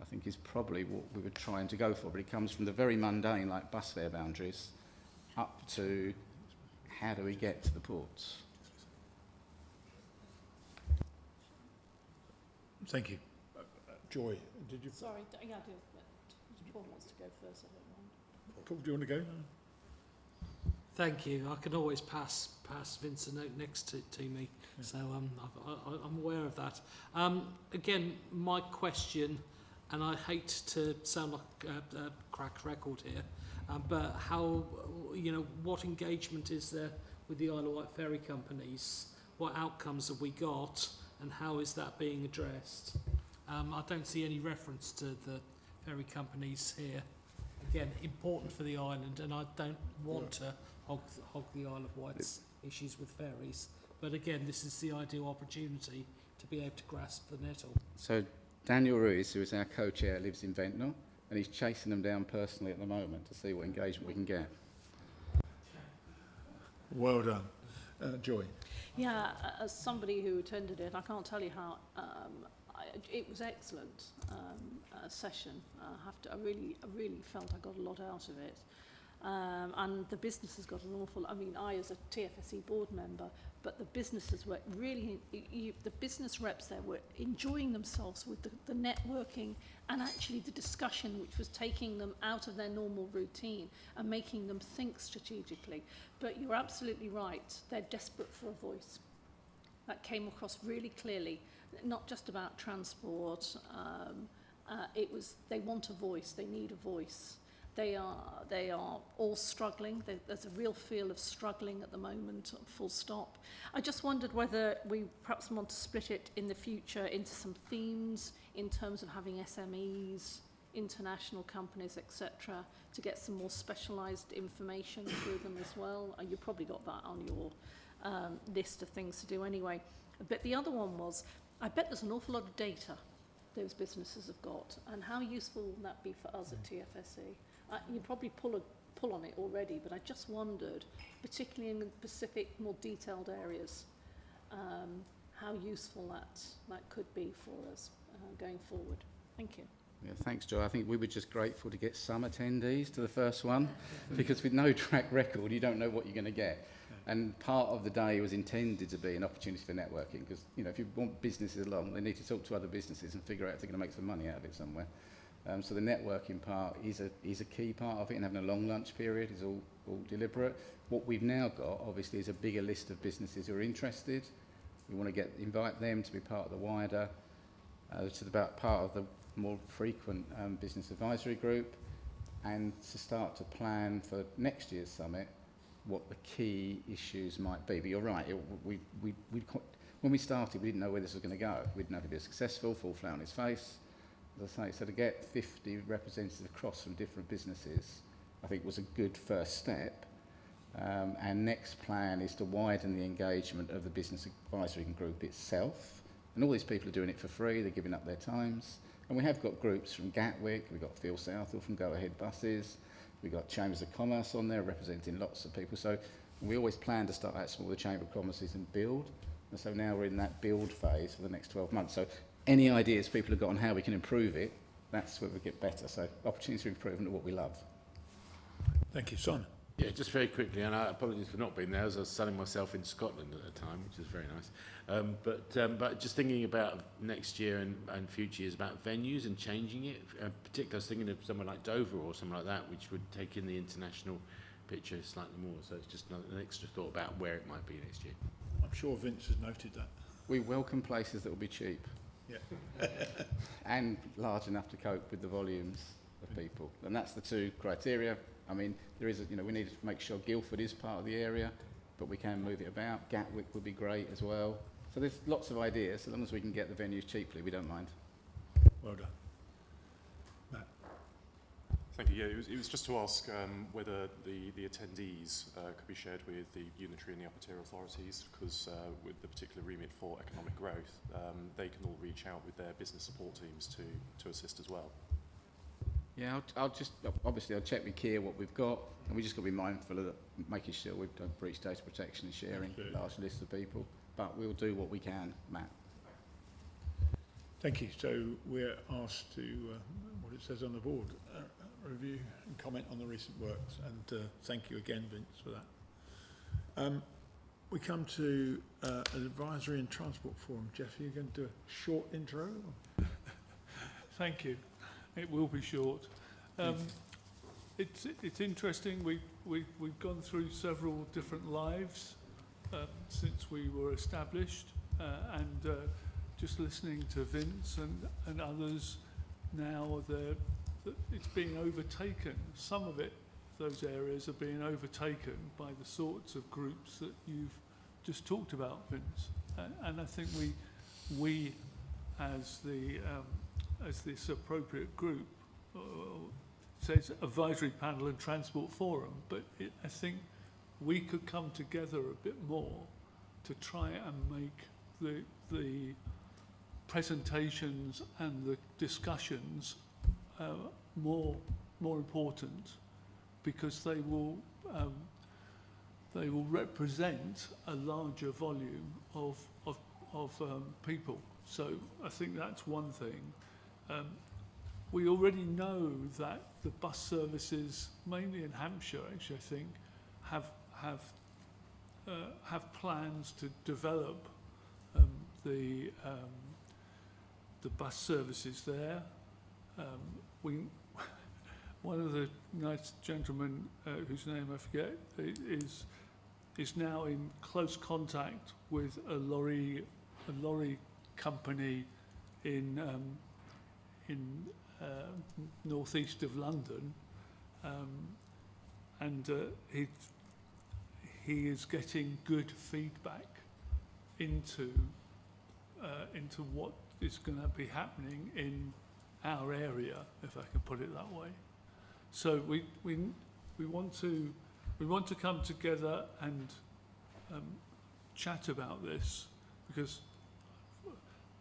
I think is probably what we were trying to go for. But it comes from the very mundane, like bus fare boundaries, up to how do we get to the ports. Thank you. Joy, did you? Sorry, yeah, I do. Paul wants to go first, I don't mind. Paul, do you want to go? Thank you. I can always pass Vince a note next to me, yeah. So I'm aware of that. Again, my question, and I hate to sound like a cracked record here, but how, what engagement is there with the Isle of Wight ferry companies? What outcomes have we got, and how is that being addressed? I don't see any reference to the ferry companies here. Again, important for the island, and I don't want to hog the Isle of Wight's issues with ferries. But again, this is the ideal opportunity to be able to grasp the nettle. So Daniel Ruiz, who is our co-chair, lives in Ventnor, and he's chasing them down personally at the moment to see what engagement we can get. Well done. Joy. Yeah, as somebody who attended it, I can't tell you how it was excellent session. I really felt I got a lot out of it. And the business has got an awful, I mean, I as a TFSE board member, but the businesses were really, the business reps there were enjoying themselves with the networking and actually the discussion, which was taking them out of their normal routine and making them think strategically. But you're absolutely right, they're desperate for a voice. That came across really clearly, not just about transport, it was, they want a voice, they need a voice. They are all struggling. There's a real feel of struggling at the moment, full stop. I just wondered whether we perhaps want to split it in the future into some themes in terms of having SMEs, international companies, etc., to get some more specialised information through them as well. You probably got that on your list of things to do anyway. But the other one was, I bet there's an awful lot of data those businesses have got, and how useful will that be for us at TFSE? You probably pull on it already, but I just wondered, particularly in the specific, more detailed areas, how useful that could be for us going forward. Thank you. Yeah, thanks, Joe. I think we were just grateful to get some attendees to the first one, because with no track record, you don't know what you're going to get. And part of the day was intended to be an opportunity for networking, because, you know, if you want businesses along, they need to talk to other businesses and figure out if they're going to make some money out of it somewhere. So the networking part is a key part of it, and having a long lunch period is all deliberate. What we've now got, obviously, is a bigger list of businesses who are interested. We want to invite them to be part of the wider, to about part of the more frequent business advisory group, and to start to plan for next year's summit what the key issues might be. But you're right, when we started, we didn't know where this was going to go. We didn't know if it'd be successful, fall flat on its face. As I say, so to get 50 representatives across from different businesses, I think was a good first step. And next plan is to widen the engagement of the business advisory group itself. And all these people are doing it for free, they're giving up their times. And we have got groups from Gatwick, we've got Phil Southall from Go Ahead Buses, we've got Chambers of Commerce on there representing lots of people. So we always plan to start out small with the Chamber of Commerce and build. And so now we're in that build phase for the next 12 months. So any ideas people have got on how we can improve it, that's where we get better. So opportunity for improvement are what we love. Thank you, Simon. Yeah, just very quickly, and I apologise for not being there, as I was selling myself in Scotland at the time, which was very nice. But just thinking about next year and future years, about venues and changing it, particularly I was thinking of somewhere like Dover or something like that, which would take in the international picture slightly more. So it's just an extra thought about where it might be next year. I'm sure Vince has noted that. We welcome places that will be cheap. Yeah. And large enough to cope with the volumes of people. And that's the two criteria. I mean, there is, we need to make sure Guildford is part of the area, but we can move it about. Gatwick would be great as well. So there's lots of ideas. So long as we can get the venues cheaply, we don't mind. Well done. Matt. Thank you. Yeah, it was just to ask whether the attendees could be shared with the unitary and the upper tier authorities, because with the particular remit for economic growth, they can all reach out with their business support teams to assist as well. Yeah, I'll check with Keir what we've got, and we just got to be mindful of making sure we don't breach data protection and sharing large lists of people. But we'll do what we can, Matt. Thank you. So we're asked to, what it says on the board, review and comment on the recent works, and thank you again, Vince, for that. We come to an advisory and transport forum. Jeff, are you going to do a short intro? Thank you. It will be short. It's interesting. We've gone through several different lives since we were established, and just listening to Vince and others now, it's being overtaken. Some of those areas are being overtaken by the sorts of groups that you've just talked about, Vince. And I think we as this appropriate group, says advisory panel and transport forum, but I think we could come together a bit more to try and make the presentations and the discussions more important, because they will they will represent a larger volume of people. So I think that's one thing. We already know that the bus services, mainly in Hampshire, actually, I think, have plans to develop the bus services there. One of the nice gentlemen whose name I forget is now in close contact with a lorry company in northeast of London, and he is getting good feedback into what is going to be happening in our area, if I can put it that way. So we want to come together and chat about this, because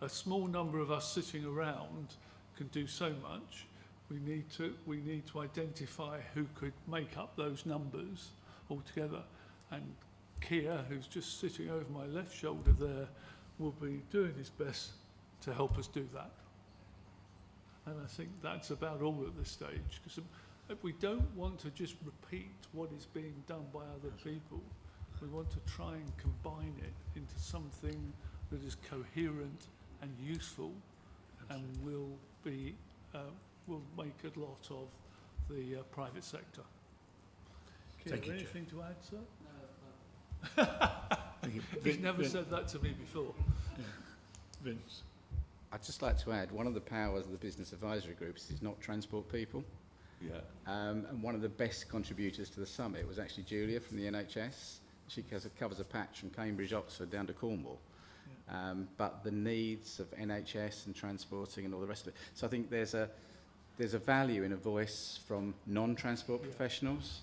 a small number of us sitting around can do so much. We need to identify who could make up those numbers altogether. And Keir, who's just sitting over my left shoulder there, will be doing his best to help us do that. And I think that's about all at this stage, because we don't want to just repeat what is being done by other people. We want to try and combine it into something that is coherent and useful. Absolutely. And will make a lot of the private sector. Keir, Thank you, anything Jeff. to add, sir? No. Thank you. He's never said that to me before. Yeah. Vince. I'd just like to add, one of the powers of the business advisory groups is not transport people. Yeah. And one of the best contributors to the summit was actually Julia from the NHS. She covers a patch from Cambridge, Oxford down to Cornwall. Yeah. But the needs of NHS and transporting and all the rest of it. So I think there's a value in a voice from non-transport professionals,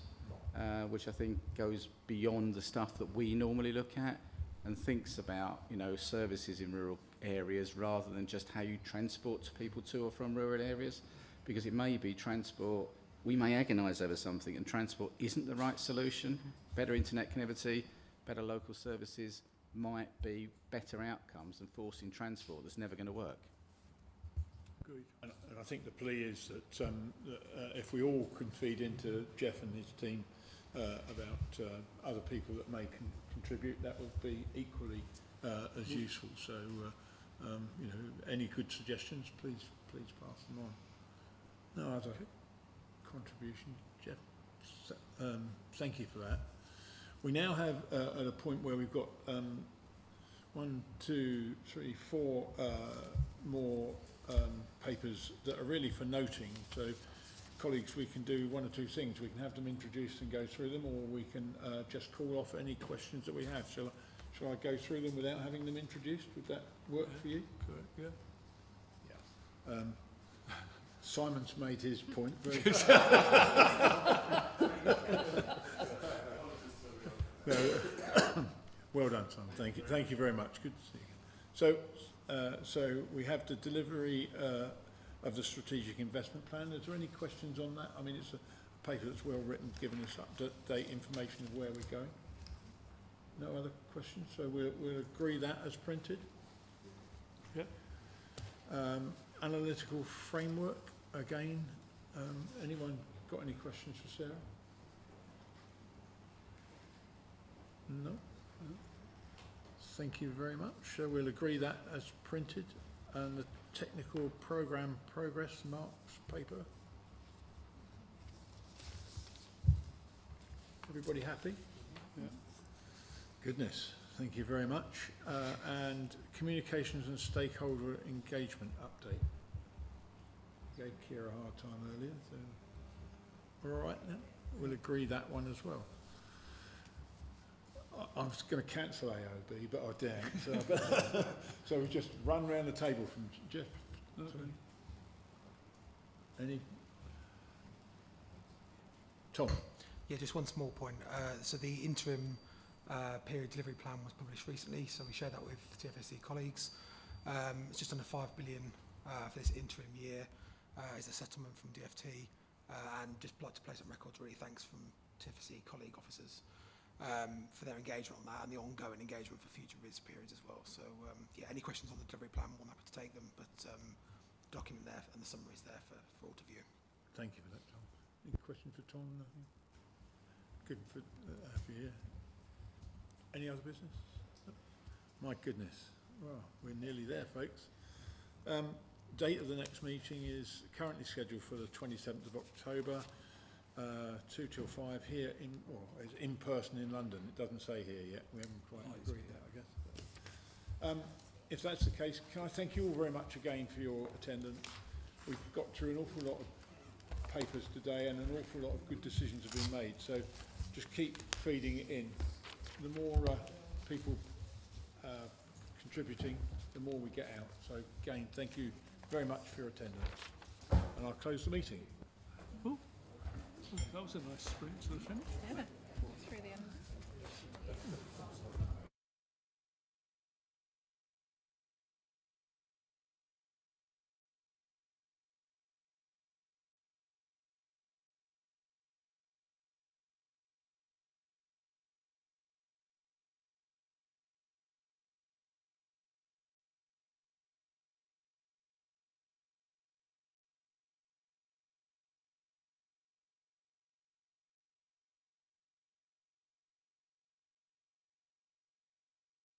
which I think goes beyond the stuff that we normally look at and thinks about, services in rural areas rather than just how you transport people to or from rural areas. Because it may be transport, we may agonise over something and transport isn't the right solution. Better internet connectivity, better local services might be better outcomes than forcing transport that's never going to work. Agreed. And I think the plea is that if we all can feed into Jeff and his team about other people that may contribute, that would be equally as useful. So, any good suggestions, please pass them on. No other contribution, Jeff. Thank you for that. We now have at a point where we've got 1, 2, 3, 4 more papers that are really for noting. So, colleagues, we can do one or two things. We can have them introduced and go through them, or we can just call off any questions that we have. Shall I go through them without having them introduced? Would that work for you? Correct, yeah. Yeah. Simon's made his point very well done, Simon. Thank you very much. Good to see you. So we have the delivery of the strategic investment plan. Is there any questions on that? I mean, it's a paper that's well written, giving us up-to-date information of where we're going. No other questions? So we'll agree that as printed. Yeah. Analytical framework. Again, anyone got any questions for Sarah? No? Thank you very much. So we'll agree that as printed. And the technical programme progress marks paper. Everybody happy? Yeah. Goodness, thank you very much. And communications and stakeholder engagement update. Gave Keir a hard time earlier, so we're all right now. We'll agree that one as well. I was going to cancel AOB, but I daren't. So we just run round the table from Jeff. Any? Tom? Yeah, just one small point. So the interim period delivery plan was published recently, so we shared that with TFSC colleagues. It's just under 5 billion for this interim year. Is a settlement from DFT, and just like to place on record really thanks from TFSC colleague officers for their engagement on that and the ongoing engagement for future RIS periods as well. So yeah, any questions on the delivery plan, I'm more than happy to take them, but document there and the summary is there for all to view. Thank you for that, Tom. Any question for Tom? Nothing? Good for you here. Any other business? My goodness. Well, we're nearly there, folks. Date of the next meeting is currently scheduled for the 27th of October, 2 till 5 here in, well, it's in person in London. It doesn't say here yet. We haven't quite agreed that, I guess. If that's the case, can I thank you all very much again for your attendance. We've got through an awful lot of papers today and an awful lot of good decisions have been made. So just keep feeding it in. The more people contributing, the more we get out. So again, thank you very much for your attendance. And I'll close the meeting. Ooh, that was a nice sprint to the finish. Yeah, through the end.